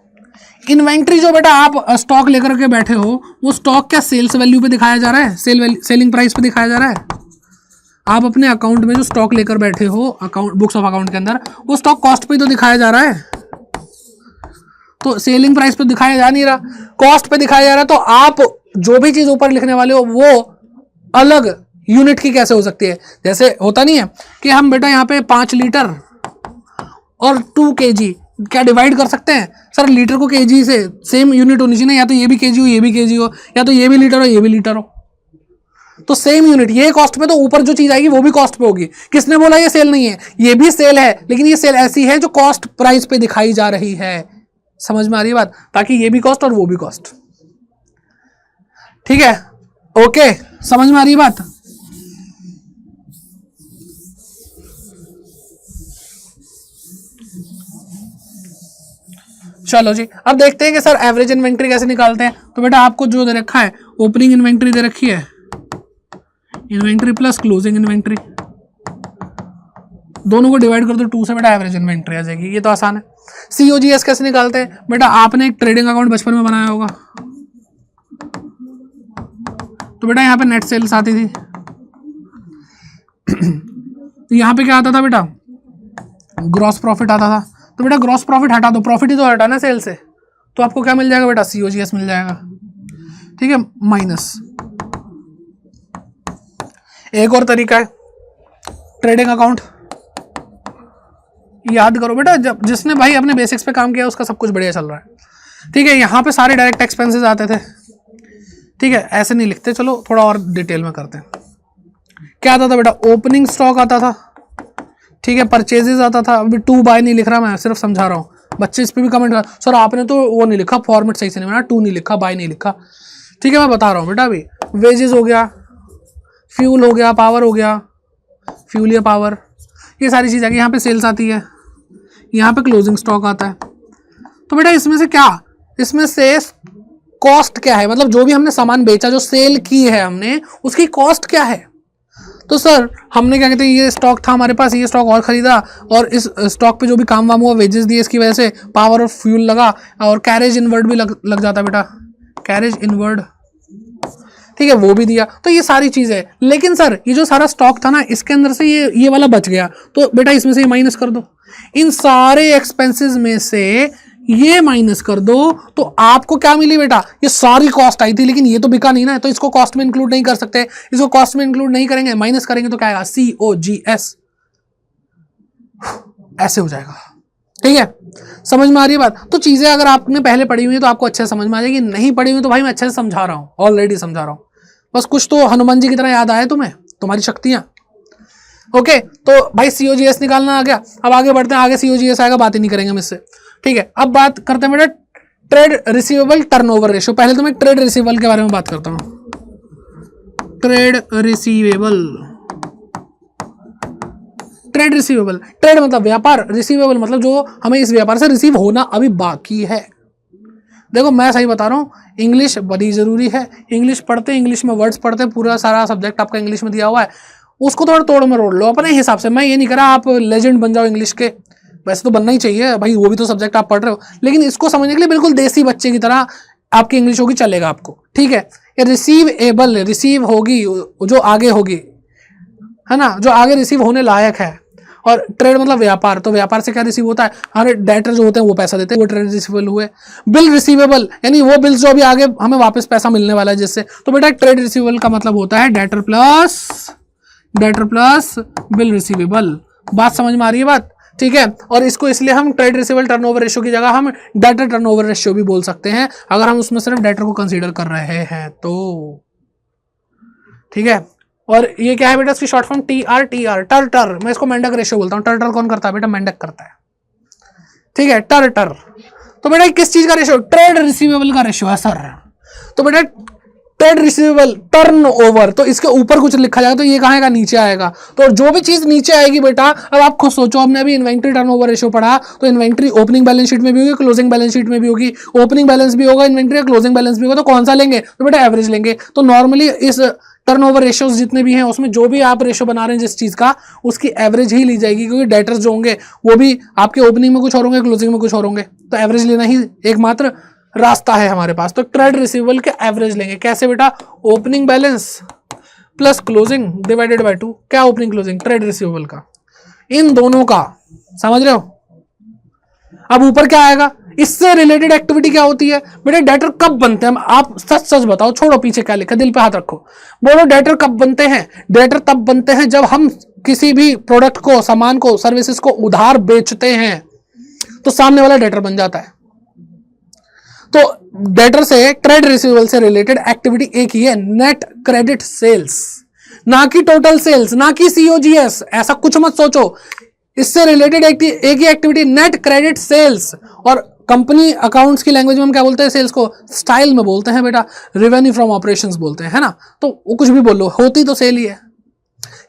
इन्वेंट्री जो बेटा आप स्टॉक लेकर के बैठे हो, वो स्टॉक क्या सेल्स वैल्यू पे दिखाया जा रहा है? सेलिंग प्राइस पे दिखाया जा रहा है? आप अपने अकाउंट में जो स्टॉक लेकर बैठे हो, अकाउंट बुक्स ऑफ अकाउंट के अंदर, वो स्टॉक कॉस्ट पे तो दिखाया जा रहा है, तो सेलिंग प्राइस पे दिखाया जा नहीं रहा, कॉस्ट पे दिखाया जा रहा है। तो आप जो भी चीज ऊपर लिखने वाले हो वो अलग यूनिट की कैसे हो सकती है? जैसे होता नहीं है कि हम बेटा यहाँ पे 5 लीटर और 2 kg क्या डिवाइड कर सकते हैं? सर लीटर को kg से सेम यूनिट होनी चाहिए ना, या तो ये भी kg हो, ये भी kg हो, या तो ये भी लीटर हो, ये भी लीटर हो, तो सेम यूनिट। ये कॉस्ट पे तो ऊपर जो चीज आएगी वो भी कॉस्ट पे होगी। किसने बोला ये सेल नहीं है? ये भी सेल है, लेकिन ये सेल ऐसी है जो कॉस्ट प्राइस पे दिखाई जा रही है। समझ में आ रही है बात? ताकि ये भी कॉस्ट और वो भी कॉस्ट। ठीक है, ओके, समझ में आ रही है बात? चलो जी, अब देखते हैं कि सर एवरेज इन्वेंट्री कैसे निकालते हैं। तो बेटा आपको जो दे रखा है, ओपनिंग इन्वेंट्री दे रखी है, इन्वेंट्री प्लस क्लोजिंग इन्वेंट्री, दोनों को डिवाइड कर दो 2 से, बेटा एवरेज इन्वेंट्री आ जाएगी। ये तो आसान है। COGS कैसे निकालते हैं? बेटा आपने एक ट्रेडिंग अकाउंट बचपन में बनाया होगा, तो बेटा यहाँ पे नेट सेल्स आती थी, तो यहाँ पे क्या आता था बेटा? ग्रॉस प्रॉफिट आता था। तो बेटा ग्रॉस प्रॉफिट हटा दो, प्रॉफिट ही तो हटा ना सेल से, तो आपको क्या मिल जाएगा बेटा? COGS मिल जाएगा। ठीक है, माइनस एक और तरीका है ट्रेडिंग अकाउंट, याद करो बेटा, जब जिसने भाई अपने बेसिक्स पे काम किया उसका सब कुछ बढ़िया चल रहा है। ठीक है, यहाँ पे सारे डायरेक्ट एक्सपेंसेस आते थे। ठीक है, ऐसे नहीं लिखते, चलो थोड़ा और डिटेल में करते हैं। क्या आता था बेटा, ओपनिंग स्टॉक आता था। ठीक है, परचेजेस आता था। अभी टू बाय नहीं लिख रहा, मैं सिर्फ समझा रहा हूँ, बच्चे इस पर भी कमेंट कर, सर आपने तो वो नहीं लिखा, फॉर्मेट सही से नहीं बना, टू नहीं लिखा, बाय नहीं लिखा। ठीक है, मैं बता रहा हूँ बेटा। अभी वेजेस हो गया, फ्यूल हो गया, पावर हो गया, फ्यूल या पावर, ये सारी चीज़ आगे। यहाँ पे सेल्स आती है, यहाँ पे क्लोजिंग स्टॉक आता है। तो बेटा इसमें से क्या, इसमें से कॉस्ट क्या है, मतलब जो भी हमने सामान बेचा, जो सेल की है हमने, उसकी कॉस्ट क्या है। तो सर हमने क्या कहते हैं, ये स्टॉक था हमारे पास, ये स्टॉक और खरीदा, और इस स्टॉक पे जो भी काम वाम हुआ, वेजेस दिए, इसकी वजह से पावर और फ्यूल लगा, और कैरेज इनवर्ड भी लग जाता बेटा, कैरेज इनवर्ड। ठीक है, वो भी दिया। तो ये सारी चीज़ है। लेकिन सर ये जो सारा स्टॉक था ना, इसके अंदर से ये वाला बच गया, तो बेटा इसमें से माइनस कर दो, इन सारे एक्सपेंसेस में से ये माइनस कर दो, तो आपको क्या मिली बेटा, ये सारी कॉस्ट आई थी, लेकिन ये तो बिका नहीं ना, तो इसको कॉस्ट में इंक्लूड नहीं कर सकते। इसको कॉस्ट में इंक्लूड नहीं करेंगे, माइनस करेंगे तो क्या आएगा, COGS, ऐसे हो जाएगा। ठीक है, समझ में आ रही है बात। तो चीजें अगर आपने पहले पढ़ी हुई है तो आपको अच्छे से समझ में आ जाएगी, नहीं पढ़ी हुई तो भाई मैं अच्छे से समझा रहा हूं, ऑलरेडी समझा रहा हूं, बस कुछ तो हनुमान जी की तरह याद आए तुम्हें, तुम्हारी शक्तियां। ओके, तो भाई COGS निकालना आ गया। अब आगे बढ़ते हैं, आगे COGS आएगा, बात ही नहीं करेंगे हम इससे। ठीक है, अब बात करते हैं बेटा ट्रेड रिसीवेबल टर्नओवर रेशियो। पहले तो मैं ट्रेड रिसीवेबल के बारे में बात करता हूं। Trade receivable, trade receivable, trade मतलब व्यापार, रिसीवेबल मतलब जो हमें इस व्यापार से रिसीव होना अभी बाकी है। देखो मैं सही बता रहा हूँ, इंग्लिश बड़ी जरूरी है। इंग्लिश पढ़ते, इंग्लिश में वर्ड्स पढ़ते, पूरा सारा सब्जेक्ट आपका इंग्लिश में दिया हुआ है, उसको थोड़ा तोड़ मरोड़ लो अपने हिसाब से। मैं ये नहीं कह रहा आप लेजेंड बन जाओ इंग्लिश के, वैसे तो बनना ही चाहिए भाई, वो भी तो सब्जेक्ट आप पढ़ रहे हो, लेकिन इसको समझने के लिए बिल्कुल देसी बच्चे की तरह आपकी इंग्लिश होगी, चलेगा आपको। ठीक है, ये रिसीवेबल, रिसीव होगी जो आगे होगी, है ना, जो आगे रिसीव होने लायक है। और ट्रेड मतलब व्यापार, तो व्यापार से क्या रिसीव होता है, हमारे डेटर जो होते हैं वो पैसा देते हैं, वो ट्रेड रिसीवेबल हुए। बिल रिसीवेबल यानी वो बिल्स जो अभी आगे हमें वापस पैसा मिलने वाला है जिससे, तो बेटा ट्रेड रिसीवेबल का मतलब होता है डेटर प्लस बिल रिसीवेबल। बात समझ में आ रही है बात। ठीक है, और इसको इसलिए हम ट्रेड रिसीवेबल टर्नओवर रेशियो की जगह हम डेटर टर्नओवर रेशियो भी बोल सकते हैं, अगर हम उसमें सिर्फ डेटर को कंसीडर कर रहे हैं तो। ठीक है, और ये क्या है बेटा, इसकी शॉर्ट फॉर्म टर, मैं इसको मेंढक रेशियो बोलता हूँ। टर कौन करता है बेटा, मेंढक करता है। ठीक है, टर। तो बेटा किस चीज का रेशियो, ट्रेड रिसीवेबल का रेशियो है सर। तो बेटा ट्रेड रिसीवेबल टर्न ओवर, तो इसके ऊपर कुछ लिखा जाएगा, तो ये कहाँ आएगा, नीचे आएगा। तो जो भी चीज नीचे आएगी बेटा, अब आप खुद सोचो, हमने अभी इन्वेंट्री टर्नओवर रेशियो पढ़ा, तो इन्वेंट्री ओपनिंग बैलेंस शीट में भी होगी, क्लोजिंग बैलेंस शीट में भी होगी। ओपनिंग बैलेंस भी होगा इन्वेंट्री, क्लोजिंग बैलेंस भी होगा, तो कौन सा लेंगे, तो बेटा एवरेज लेंगे। तो नॉर्मली इस टर्नओवर रेशियोज जितने भी हैं उसमें जो भी आप रेशियो बना रहे हैं जिस चीज का, उसकी एवरेज ही ली जाएगी, क्योंकि डेटर्स जो होंगे वो भी आपके ओपनिंग में कुछ और होंगे, क्लोजिंग में कुछ और होंगे, तो एवरेज लेना ही एकमात्र रास्ता है हमारे पास। तो ट्रेड रिसीवेबल के एवरेज लेंगे कैसे बेटा, opening balance plus closing divided by 2। क्या ओपनिंग क्लोजिंग, ट्रेड रिसीवेबल का, इन दोनों का, समझ रहे हो। अब ऊपर क्या आएगा, इससे रिलेटेड एक्टिविटी क्या होती है बेटा, डेटर कब बनते हैं, आप सच बताओ, छोड़ो पीछे क्या लिखा, दिल पे हाथ रखो, बोलो डेटर कब बनते हैं। डेटर तब बनते हैं जब हम किसी भी प्रोडक्ट को, सामान को, सर्विसेज को उधार बेचते हैं, तो सामने वाला डेटर बन जाता है। तो डेटर से, ट्रेड रिसीवेबल से रिलेटेड एक्टिविटी एक ही है, नेट क्रेडिट सेल्स, ना कि टोटल सेल्स, ना कि COGS, ऐसा कुछ मत सोचो। इससे रिलेटेड एक ही एक्टिविटी नेट क्रेडिट सेल्स, और कंपनी अकाउंट्स की लैंग्वेज में हम क्या बोलते हैं, सेल्स को स्टाइल में बोलते हैं बेटा, रेवेन्यू फ्रॉम ऑपरेशंस बोलते हैं, है ना। तो वो कुछ भी बोलो, होती तो सेल ही है।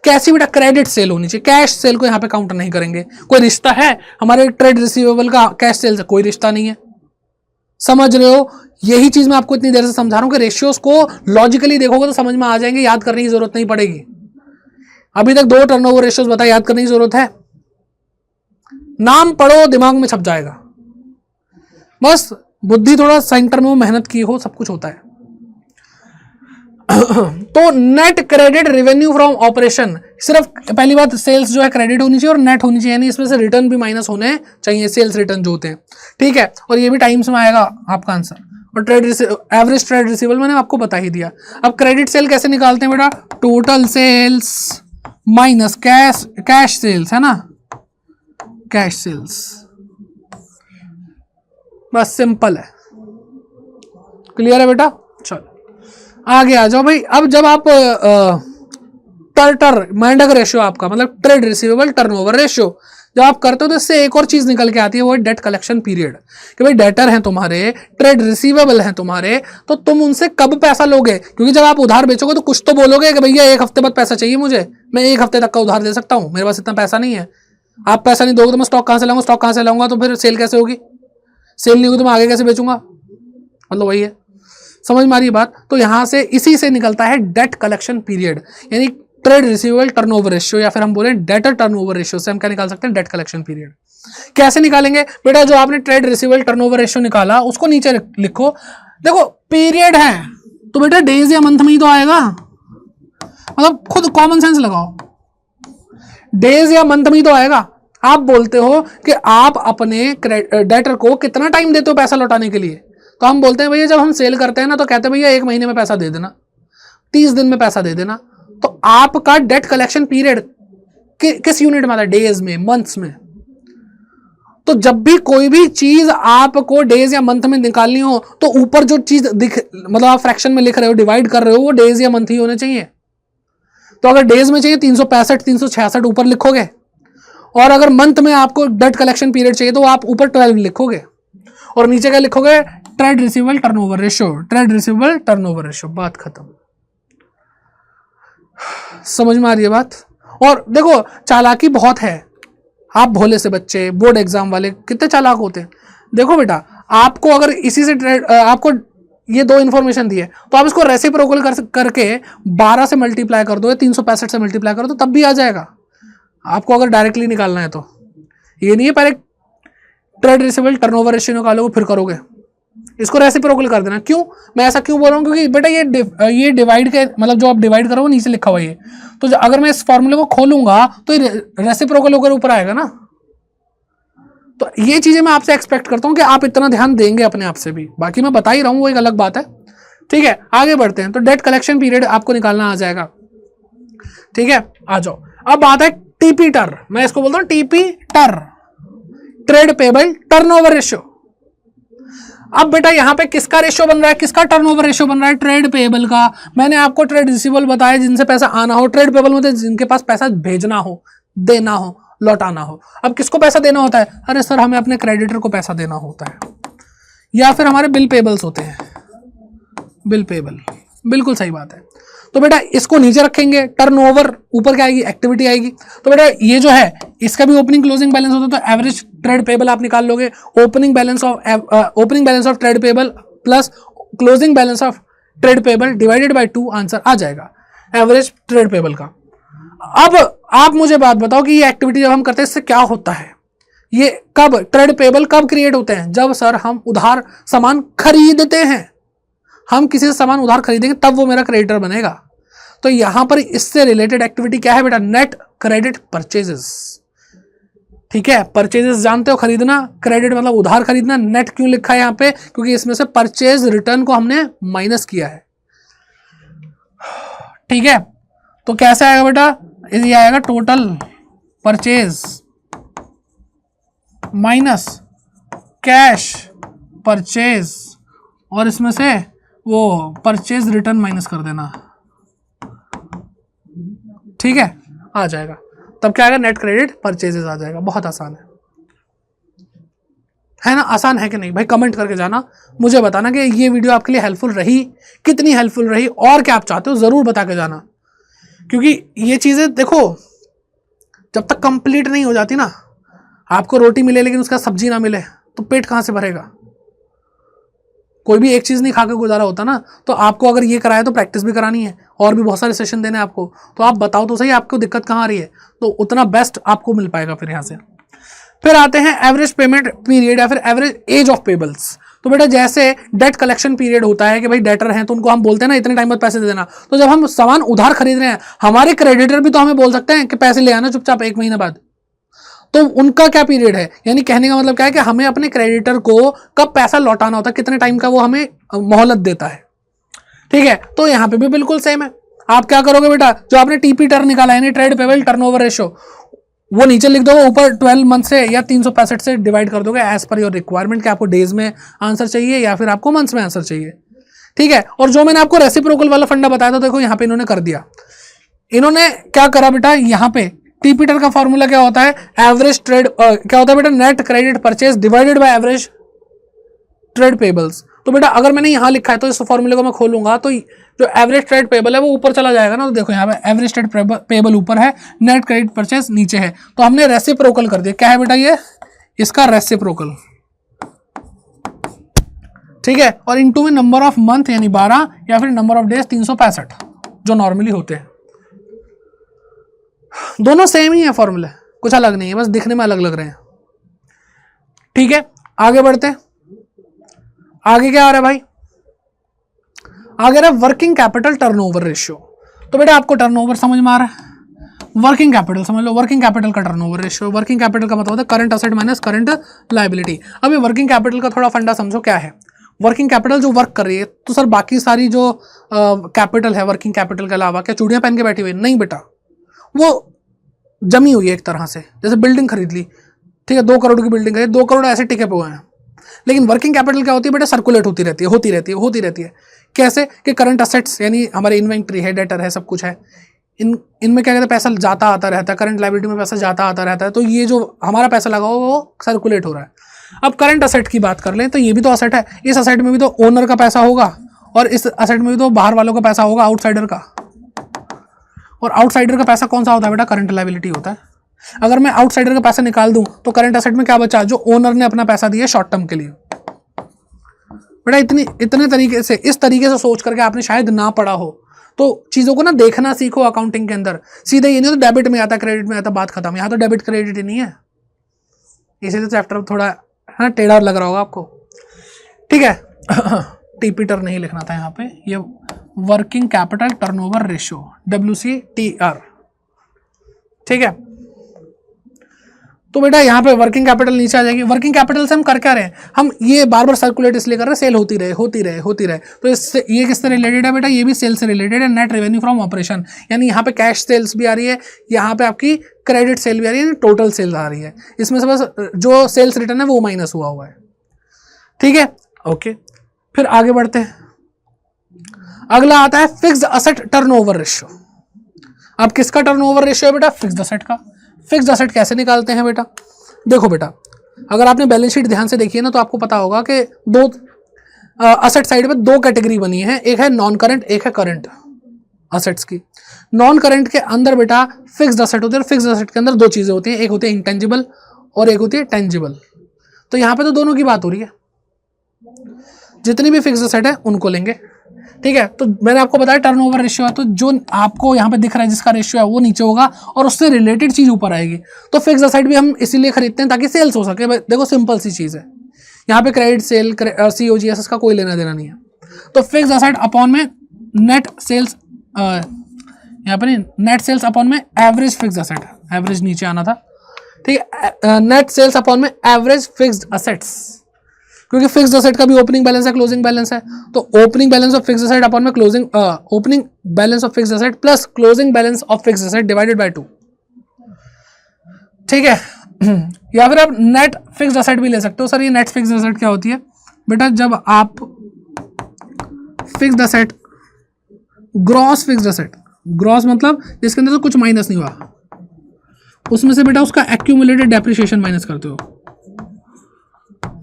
कैसी बेटा, क्रेडिट सेल होनी चाहिए, कैश सेल को यहां पे काउंट नहीं करेंगे। कोई रिश्ता है हमारे ट्रेड रिसीवेबल का कैश सेल से, कोई रिश्ता नहीं है, समझ रहे हो। यही चीज मैं आपको इतनी देर से समझा रहा हूं कि रेशियोज को लॉजिकली देखोगे तो समझ में आ जाएंगे, याद करने की जरूरत नहीं पड़ेगी। अभी तक 2 टर्नओवर रेशियोज बताए, याद करने की जरूरत है, नाम पढ़ो दिमाग में छप जाएगा, बस बुद्धि थोड़ा सेंटर में मेहनत की हो, सब कुछ होता है। तो net credit revenue from operation, सिर्फ पहली बात सेल्स जो है क्रेडिट होनी चाहिए और नेट होनी चाहिए, यानी इसमें से रिटर्न भी माइनस होने चाहिए, सेल्स रिटर्न जो होते हैं। ठीक है, और ये भी टाइम्स में आएगा आपका आंसर, और एवरेज ट्रेड रिसीवेबल मैंने आपको बता ही दिया। अब क्रेडिट सेल कैसे निकालते हैं बेटा, total sales minus cash sales, है ना, कैश सेल्स, बस सिंपल है। क्लियर है बेटा, चलो आगे आ जाओ भाई। अब जब आप मैंडक रेशियो आपका मतलब ट्रेड रिसीवेबल टर्नओवर रेशियो जब आप करते हो तो इससे एक और चीज निकल के आती है, वो है डेट कलेक्शन पीरियड। कि भाई डेटर हैं तुम्हारे, ट्रेड रिसीवेबल हैं तुम्हारे, तो तुम उनसे कब पैसा लोगे, क्योंकि जब आप उधार बेचोगे तो कुछ तो बोलोगे कि भैया 1 हफ्ते बाद पैसा चाहिए मुझे, मैं 1 हफ्ते तक का उधार दे सकता हूं, मेरे पास इतना पैसा नहीं है। आप पैसा नहीं दोगे तो मैं स्टॉक कहां से लाऊंगा, स्टॉक कहां से लाऊंगा, तो फिर सेल कैसे होगी, सेल नहीं होगी तो मैं आगे कैसे बेचूंगा, मतलब वही है, समझ में आ रही है बात। तो यहां से इसी से निकलता है डेट कलेक्शन पीरियड, यानी ट्रेड रिसीवेबल टर्नओवर रेशियो, या फिर हम बोले डेटर टर्नओवर रेशियो से हम क्या निकाल सकते हैं, डेट कलेक्शन पीरियड। कैसे निकालेंगे बेटा, जो आपने ट्रेड रिसीवेबल टर्नओवर रेशियो निकाला उसको नीचे लिखो। देखो पीरियड है तो बेटा डेज या मंथ में ही तो आएगा, मतलब खुद कॉमन सेंस लगाओ, डेज या मंथ में ही तो आएगा। आप बोलते हो कि आप अपने डेटर को कितना टाइम देते हो पैसा लौटाने के लिए, तो हम बोलते हैं भैया जब हम सेल करते हैं ना तो कहते हैं भैया 1 महीने में पैसा दे देना, 30 दिन में पैसा दे देना। तो आपका डेट कलेक्शन पीरियड किस यूनिट में आता है, डेज में, मंथ्स में। तो जब भी कोई भी चीज आपको डेज या मंथ में निकालनी हो तो ऊपर जो चीज मतलब आप फ्रैक्शन में लिख रहे हो, डिवाइड कर रहे हो, वो डेज या मंथ ही होने चाहिए। तो अगर डेज में चाहिए 365 366 ऊपर लिखोगे, और अगर मंथ में आपको डेट कलेक्शन पीरियड चाहिए तो आप ऊपर 12 लिखोगे, और नीचे क्या लिखोगे, trade receivable turnover ratio, trade receivable turnover ratio, बात खत्म। समझ में आ रही है बात। और देखो चालाकी बहुत है, आप भोले से बच्चे, बोर्ड एग्जाम वाले कितने चालाक होते हैं। देखो बेटा आपको अगर इसी से आपको ये 2 इंफॉर्मेशन दी है तो आप इसको रेसिप्रोकल करके 12 से मल्टीप्लाई कर दो या 365 से मल्टीप्लाई कर दो तब भी आ जाएगा आपको, अगर डायरेक्टली निकालना है तो। ये नहीं है पहले ट्रेड रिसीवेबल टर्नओवर रेशियो निकालोगे फिर करोगे, इसको रेसिप्रोकल कर देना। क्यों, मैं ऐसा क्यों बोल रहा हूँ, क्योंकि बेटा ये डिवाइड के मतलब जो आप डिवाइड करो वो नीचे लिखा हुआ है, तो अगर मैं इस फॉर्मूले को खोलूंगा तो ये रेसिप्रोकल होकर ऊपर आएगा ना। तो ये चीजें मैं आपसे एक्सपेक्ट करता हूँ कि आप इतना ध्यान देंगे अपने आप से भी, बाकी मैं बता ही रहा हूँ वो एक अलग बात है। ठीक है आगे बढ़ते हैं। तो डेट कलेक्शन पीरियड आपको निकालना आ जाएगा, ठीक है आ जाओ। अब बात है टीपी टर, मैं इसको बोलता हूँ टीपी टर, ट्रेड पेबल टर्नओवर रेशियो। अब बेटा यहां पे किसका रेशियो बन रहा है, किसका टर्नओवर रेशियो बन रहा है, ट्रेड पेबल का। मैंने आपको ट्रेड रिसीवेबल बताया जिनसे पैसा आना हो, ट्रेड पेबल में जिनके पास पैसा भेजना हो, देना हो, लौटाना हो। अब किसको पैसा देना होता है, अरे सर हमें अपने क्रेडिटर को पैसा देना होता है, या फिर हमारे बिल पेबल्स होते हैं, बिल पेबल, बिल्कुल सही बात है। तो बेटा इसको नीचे रखेंगे, टर्नओवर ऊपर क्या आएगी, एक्टिविटी आएगी। तो बेटा ये जो है इसका भी ओपनिंग क्लोजिंग बैलेंस होता है, तो एवरेज ट्रेड पेबल आप निकाल लोगे, opening balance of trade payable plus closing balance of trade payable divided by 2, answer आ जाएगा एवरेज ट्रेड पेबल का। अब आप मुझे बात बताओ कि ये एक्टिविटी जब हम करते हैं इससे क्या होता है, ये कब ट्रेड पेबल कब क्रिएट होते हैं, जब सर हम उधार सामान खरीदते हैं, हम किसी से सामान उधार खरीदेंगे तब वो मेरा क्रेडिटर बनेगा। तो यहां पर इससे रिलेटेड एक्टिविटी क्या है बेटा, नेट क्रेडिट परचेजेस। ठीक है परचेजेस जानते हो, खरीदना, क्रेडिट मतलब उधार खरीदना। नेट क्यों लिखा है यहां पे, क्योंकि इसमें से परचेज रिटर्न को हमने माइनस किया है। ठीक है तो कैसे आएगा बेटा, ये आएगा total purchase minus cash purchase, और इसमें से वो परचेज रिटर्न माइनस कर देना। ठीक है आ जाएगा, तब क्या आएगा, नेट क्रेडिट परचेजेस आ जाएगा। बहुत आसान है ना, आसान है कि नहीं भाई, कमेंट करके जाना, मुझे बताना कि ये वीडियो आपके लिए हेल्पफुल रही, कितनी हेल्पफुल रही, और क्या आप चाहते हो जरूर बता के जाना। क्योंकि ये चीजें देखो जब तक कंप्लीट नहीं हो जाती ना, आपको रोटी मिले लेकिन उसका सब्जी ना मिले तो पेट कहां से भरेगा। कोई भी एक चीज नहीं खाकर गुजारा होता ना। तो आपको अगर ये कराया तो प्रैक्टिस भी करानी है, और भी बहुत सारे सेशन देने हैं आपको। तो आप बताओ तो सही आपको दिक्कत कहाँ आ रही है, तो उतना बेस्ट आपको मिल पाएगा फिर यहाँ से। फिर आते हैं एवरेज पेमेंट पीरियड या फिर एवरेज एज ऑफ पेबल्स। तो बेटा जैसे डेट कलेक्शन पीरियड होता है कि भाई डेटर हैं तो उनको हम बोलते हैं ना इतने टाइम बाद पैसे दे देना। तो जब हम सामान उधार खरीद रहे हैं, हमारे क्रेडिटर भी तो हमें बोल सकते हैं कि पैसे ले आना चुपचाप 1 महीने बाद। तो उनका क्या पीरियड है, यानी कहने का मतलब क्या है कि हमें अपने क्रेडिटर को कब पैसा लौटाना होता है, कितने टाइम का वो हमें मोहलत देता है। ठीक है, तो यहां पे भी बिल्कुल सेम है। आप क्या करोगे बेटा, जो आपने टीपी टर्न निकाला यानी ट्रेड पेबल टर्नओवर रेशियो, वो नीचे लिख दोगे, ऊपर 12 मंथ से या 365 से डिवाइड कर दोगे एज पर योर रिक्वायरमेंट, कि आपको डेज में आंसर चाहिए या फिर आपको मंथ्स में आंसर चाहिए। ठीक है, और जो मैंने आपको रेसिप्रोकल वाला फंडा बताया था, देखो यहां पे इन्होंने कर दिया। इन्होंने क्या करा बेटा, यहां पे टीपीटर का फॉर्मूला क्या होता है, एवरेज ट्रेड क्या होता है बेटा, net credit purchase divided by average trade payables. तो बेटा अगर मैंने यहां लिखा है तो इस फॉर्मूले को मैं खोलूंगा तो जो एवरेज ट्रेड पेबल है वो ऊपर चला जाएगा ना। तो देखो यहाँ पे एवरेज ट्रेड पेबल ऊपर है, नेट क्रेडिट परचेज नीचे है, तो हमने रेसिप्रोकल कर दिया। क्या है बेटा ये, इसका रेसिप्रोकल। ठीक है, और इनटू में नंबर ऑफ मंथ यानी 12 या फिर नंबर ऑफ डेज 365 जो नॉर्मली होते हैं। दोनों सेम ही है फॉर्मूले, कुछ अलग नहीं है, बस दिखने में अलग लग रहे हैं। ठीक है, आगे बढ़ते हैं। आगे क्या आ रहा है भाई, आगे रहा वर्किंग कैपिटल टर्नओवर रेशियो। तो बेटा आपको टर्नओवर समझ में आ रहा है, वर्किंग कैपिटल समझ लो, वर्किंग कैपिटल का टर्नओवर रेशियो। वर्किंग कैपिटल का मतलब होता है current asset minus current liability. अब ये वर्किंग कैपिटल का थोड़ा फंडा समझो क्या है। वर्किंग कैपिटल जो वर्क कर रही है, तो सर बाकी सारी जो कैपिटल है वर्किंग कैपिटल के अलावा क्या चूड़ियां पहन के बैठी हुई? नहीं बेटा, वो जमी हुई है एक तरह से, जैसे बिल्डिंग खरीद ली, ठीक है, 2 करोड़ की बिल्डिंग है, 2 करोड़ ऐसे टिके हुए हैं। लेकिन वर्किंग कैपिटल क्या होती है बेटा, सर्कुलेट होती रहती है। कैसे कि करंट असेट्स यानी हमारे इन्वेंट्री है, डेटर है, सब कुछ है, इनमें क्या कहते हैं पैसा जाता आता रहता है, करंट लायबिलिटी में पैसा जाता आता रहता है, तो ये जो हमारा पैसा लगा हुआ वो सर्कुलेट हो रहा है। अब करंट असेट की बात कर लें तो ये भी तो असेट है, इस असेट में भी तो ओनर का पैसा होगा और इस असेट में भी तो बाहर वालों का पैसा होगा, आउटसाइडर का। और आउटसाइडर का पैसा कौन सा होता है बेटा, करंट लायबिलिटी होता है। अगर मैं आउटसाइडर का पैसा निकाल दूं तो करंट असेट में क्या बचा, जो ओनर ने अपना पैसा दिया शॉर्ट टर्म के लिए। बेटा इतने तरीके से, इस तरीके से सोच करके आपने शायद ना पढ़ा हो, तो चीजों को ना देखना सीखो अकाउंटिंग के अंदर। सीधे ये नहीं तो डेबिट में आता क्रेडिट में आता, बात खत्म। यहाँ तो डेबिट क्रेडिट ही नहीं है, इसीलिए चैप्टर थोड़ा हाँ टेढ़ा लग रहा होगा आपको। ठीक है, टीपीटर नहीं लिखना था यहाँ पे, ये working capital turnover ratio WCTR। ठीक है, तो बेटा यहाँ पे वर्किंग कैपिटल नीचे आ जाएगी। वर्किंग कैपिटल से हम कर क्या रहे हैं, हम ये बार बार सर्कुलेट इसलिए कर रहे हैं, सेल होती रहे। तो इससे ये किससे रिलेटेड है बेटा, ये भी सेल से रिलेटेड है। नेट रेवेन्यू फ्रॉम ऑपरेशन, यानी यहाँ पे कैश सेल्स भी आ रही है, यहाँ पे आपकी क्रेडिट सेल भी आ रही है, टोटल सेल्स आ रही है। इसमें से बस जो सेल्स रिटर्न है वो माइनस हुआ है। ठीक है, ओके, फिर आगे बढ़ते हैं। अगला आता है फिक्स्ड असेट टर्नओवर रेशियो। अब किसका टर्नओवर रेशियो है बेटा, फिक्स्ड असेट का। फिक्स्ड असेट कैसे निकालते हैं बेटा, देखो बेटा अगर आपने बैलेंस शीट ध्यान से देखी है ना तो आपको पता होगा कि दो असेट साइड में 2 कैटेगरी बनी है, एक है नॉन करंट, एक है करंट असेट्स की। नॉन करंट के अंदर बेटा फिक्स्ड असेट होते हैं। फिक्स्ड असेट के अंदर 2 चीजें होती हैं, एक होती है इंटेंजिबल और एक होती है टेंजिबल। तो यहाँ पे तो दोनों की बात हो रही है, जितनी भी फिक्स्ड असेट है उनको लेंगे। ठीक है, तो मैंने आपको बताया टर्नओवर रेशियो है, तो जो आपको यहाँ पे दिख रहा है जिसका रेशियो है वो नीचे होगा और उससे रिलेटेड चीज ऊपर आएगी। तो फिक्स्ड असेट भी हम इसीलिए खरीदते हैं ताकि सेल्स हो सके। देखो सिंपल सी चीज है, यहाँ पे क्रेडिट सेल COGS का कोई लेना देना नहीं है। तो फिक्स्ड असेट अपॉन में नेट सेल्स, यहाँ पे नेट सेल्स अपॉन में एवरेज फिक्स्ड असेट, एवरेज नीचे आना था। ठीक है, नेट सेल्स अपॉन में एवरेज फिक्स्ड असेट्स, क्योंकि फिक्स्ड असेट का भी ओपनिंग बैलेंस है, क्लोजिंग बैलेंस है। तो opening balance of fixed asset upon में closing opening balance of fixed asset plus closing balance of fixed asset divided by 2। ठीक है, या फिर आप नेट फिक्स्ड असेट भी ले सकते हो। सर ये नेट फिक्स्ड असेट क्या होती है बेटा, जब आप fixed asset, gross fixed asset, gross मतलब जिसके अंदर तो कुछ माइनस नहीं हुआ, उसमें से बेटा उसका एक्यूमुलेटेड डेप्रिसिएशन माइनस करते हो,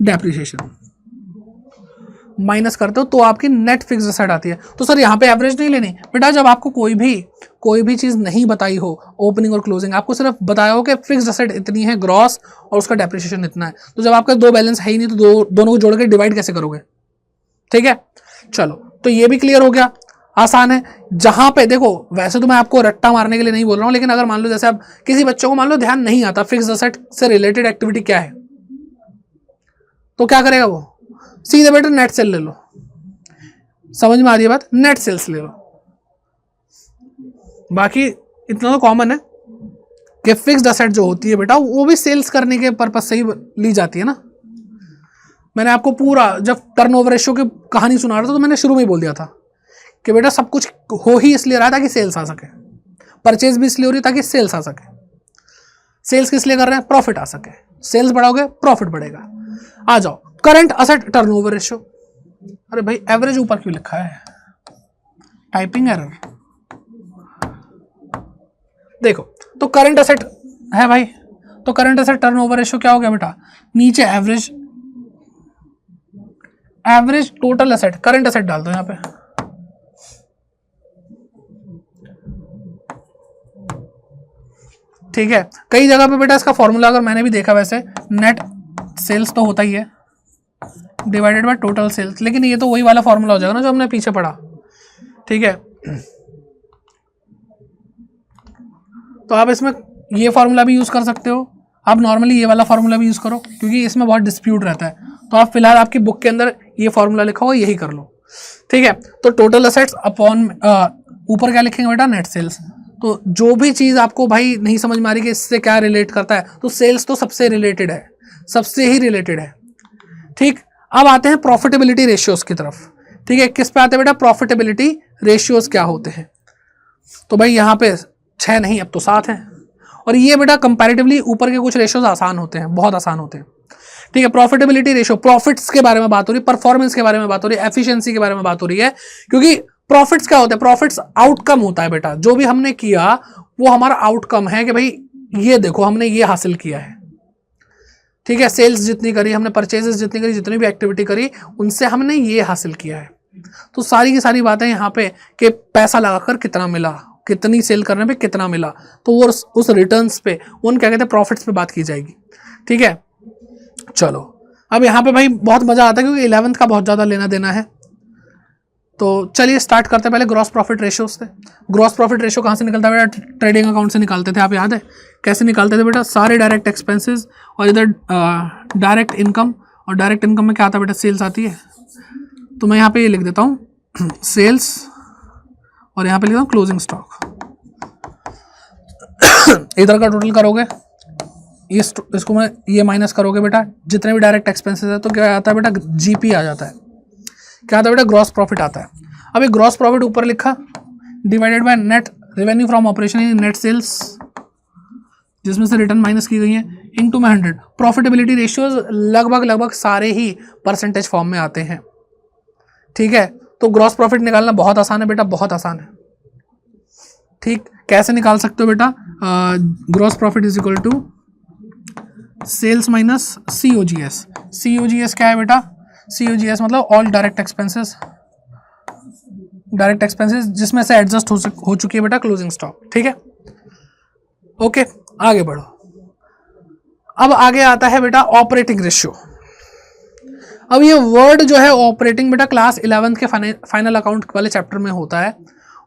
डेप्रिसिएशन माइनस करते हो तो आपकी नेट फिक्स्ड असेट आती है। तो सर यहाँ पे एवरेज नहीं लेनी बेटा, जब आपको कोई भी चीज नहीं बताई हो, ओपनिंग और क्लोजिंग, आपको सिर्फ बताया हो कि फिक्स्ड असेट इतनी है ग्रॉस और उसका डेप्रिसिएशन इतना है, तो जब आपका 2 बैलेंस है ही नहीं तो दोनों को जोड़ के डिवाइड कैसे करोगे। ठीक है, चलो तो ये भी क्लियर हो गया, आसान है। जहां पे देखो वैसे तो मैं आपको रट्टा मारने के लिए नहीं बोल रहा हूं, लेकिन अगर मान लो जैसे आप किसी बच्चों को मान लो ध्यान नहीं आता फिक्स्ड असेट से रिलेटेड एक्टिविटी क्या है, तो क्या करेगा वो, सीधे बेटा नेट सेल ले लो। समझ में आ रही है बात, नेट सेल्स ले लो। बाकी इतना तो कॉमन है, कि फिक्स्ड असेट जो होती है बेटा वो भी सेल्स करने के पर्पज से ही ली जाती है ना। मैंने आपको पूरा जब टर्नओवर रेशियो की कहानी सुना रहा था तो मैंने शुरू में ही बोल दिया था कि बेटा सब कुछ हो ही इसलिए रहा है ताकि सेल्स आ सके, परचेज भी इसलिए हो रही है ताकि सेल्स आ सके। सेल्स किस लिए कर रहे हैं? प्रॉफिट आ सके। सेल्स बढ़ाओगे प्रॉफिट बढ़ेगा। आ जाओ करंट असेट टर्नओवर रेशियो। अरे भाई एवरेज ऊपर क्यों लिखा है? Typing error. देखो तो करंट असेट है भाई, तो करंट असेट टर्नओवर रेशियो क्या हो गया बेटा? नीचे average, average total asset, current asset डाल दो यहां पे। ठीक है, कई जगह पे बेटा इसका फॉर्मूला अगर मैंने भी देखा वैसे नेट सेल्स तो होता ही है डिवाइडेड बाय टोटल सेल्स, लेकिन ये तो वही वाला फॉर्मूला हो जाएगा ना जो हमने पीछे पढ़ा। ठीक है, तो आप इसमें ये फॉर्मूला भी यूज कर सकते हो, आप नॉर्मली ये वाला फॉर्मूला भी यूज करो क्योंकि इसमें बहुत डिस्प्यूट रहता है। तो आप फिलहाल आपकी बुक के अंदर ये फॉर्मूला लिखा हुआ यही कर लो। ठीक है, तो टोटल असेट्स अपॉन ऊपर क्या लिखेंगे बेटा? Net sales. तो जो भी चीज आपको भाई नहीं समझ में आ रही कि इससे क्या रिलेट करता है, तो सेल्स तो सबसे रिलेटेड है, सबसे ही रिलेटेड है। ठीक, अब आते हैं प्रॉफिटेबिलिटी रेशियोज की तरफ। ठीक है, किस पे आते हैं बेटा? प्रॉफिटेबिलिटी रेशियोज क्या होते हैं? तो भाई यहाँ पे 6 नहीं अब तो 7 है, और ये बेटा कंपैरेटिवली ऊपर के कुछ रेशियोज आसान होते हैं, बहुत आसान होते हैं। ठीक है, प्रॉफिटेबिलिटी रेशियो, प्रॉफिट्स के बारे में बात हो रही है, परफॉर्मेंस के बारे में बात हो रही है, एफिशिएंसी के बारे में बात हो रही है, क्योंकि प्रॉफिट्स क्या होते हैं? प्रॉफिट्स आउटकम होता है बेटा, जो भी हमने किया वो हमारा आउटकम है कि भाई ये देखो हमने ये हासिल किया है। ठीक है, सेल्स जितनी करी हमने, परचेजेस जितनी करी, जितनी भी एक्टिविटी करी उनसे हमने ये हासिल किया है। तो सारी की सारी बातें यहाँ पे कि पैसा लगाकर कितना मिला, कितनी सेल करने पे कितना मिला, तो वो उस रिटर्न्स पे, उन क्या कहते हैं प्रॉफिट्स पे बात की जाएगी। ठीक है, चलो अब यहाँ पे भाई बहुत मजा आता है क्योंकि 11th का बहुत ज्यादा लेना देना है। तो चलिए स्टार्ट करते हैं। पहले ग्रॉस प्रॉफिट रेशियो से। ग्रॉस प्रॉफिट रेशियो कहाँ से निकलता है बेटा? ट्रेडिंग अकाउंट से निकालते थे, आप याद है कैसे निकालते थे बेटा? सारे डायरेक्ट एक्सपेंसेस और इधर डायरेक्ट इनकम, और डायरेक्ट इनकम में क्या आता है बेटा? सेल्स आती है। तो मैं यहाँ पे ये लिख देता हूँ सेल्स, और यहाँ पे लिखता हूँ क्लोजिंग स्टॉक। इधर का टोटल करोगे, इसको मैं ये माइनस करोगे बेटा, जितने भी डायरेक्ट एक्सपेंसेस है, तो क्या आता है बेटा? जीपी आ जाता है। क्या आता है बेटा? ग्रॉस प्रॉफिट आता है। अब ये ग्रॉस प्रॉफिट ऊपर लिखा divided by net revenue from operation in net sales, जिसमें से रिटर्न माइनस की गई है, इनटू में 100। प्रॉफिटेबिलिटी रेशियोज लगभग सारे ही परसेंटेज फॉर्म में आते हैं। ठीक है, तो ग्रॉस प्रॉफिट निकालना बहुत आसान है बेटा, बहुत आसान है। ठीक, कैसे निकाल सकते हो बेटा? Gross profit is equal to sales minus COGS। COGS क्या है बेटा? COGS मतलब all direct expenses, direct expenses जिसमें से एडजस्ट हो चुकी है बेटा क्लोजिंग स्टॉक। ठीक है, ओके आगे बढ़ो। अब आगे आता है बेटा ऑपरेटिंग रेशियो। अब ये वर्ड जो है ऑपरेटिंग बेटा क्लास 11th के फाइनल अकाउंट वाले चैप्टर में होता है,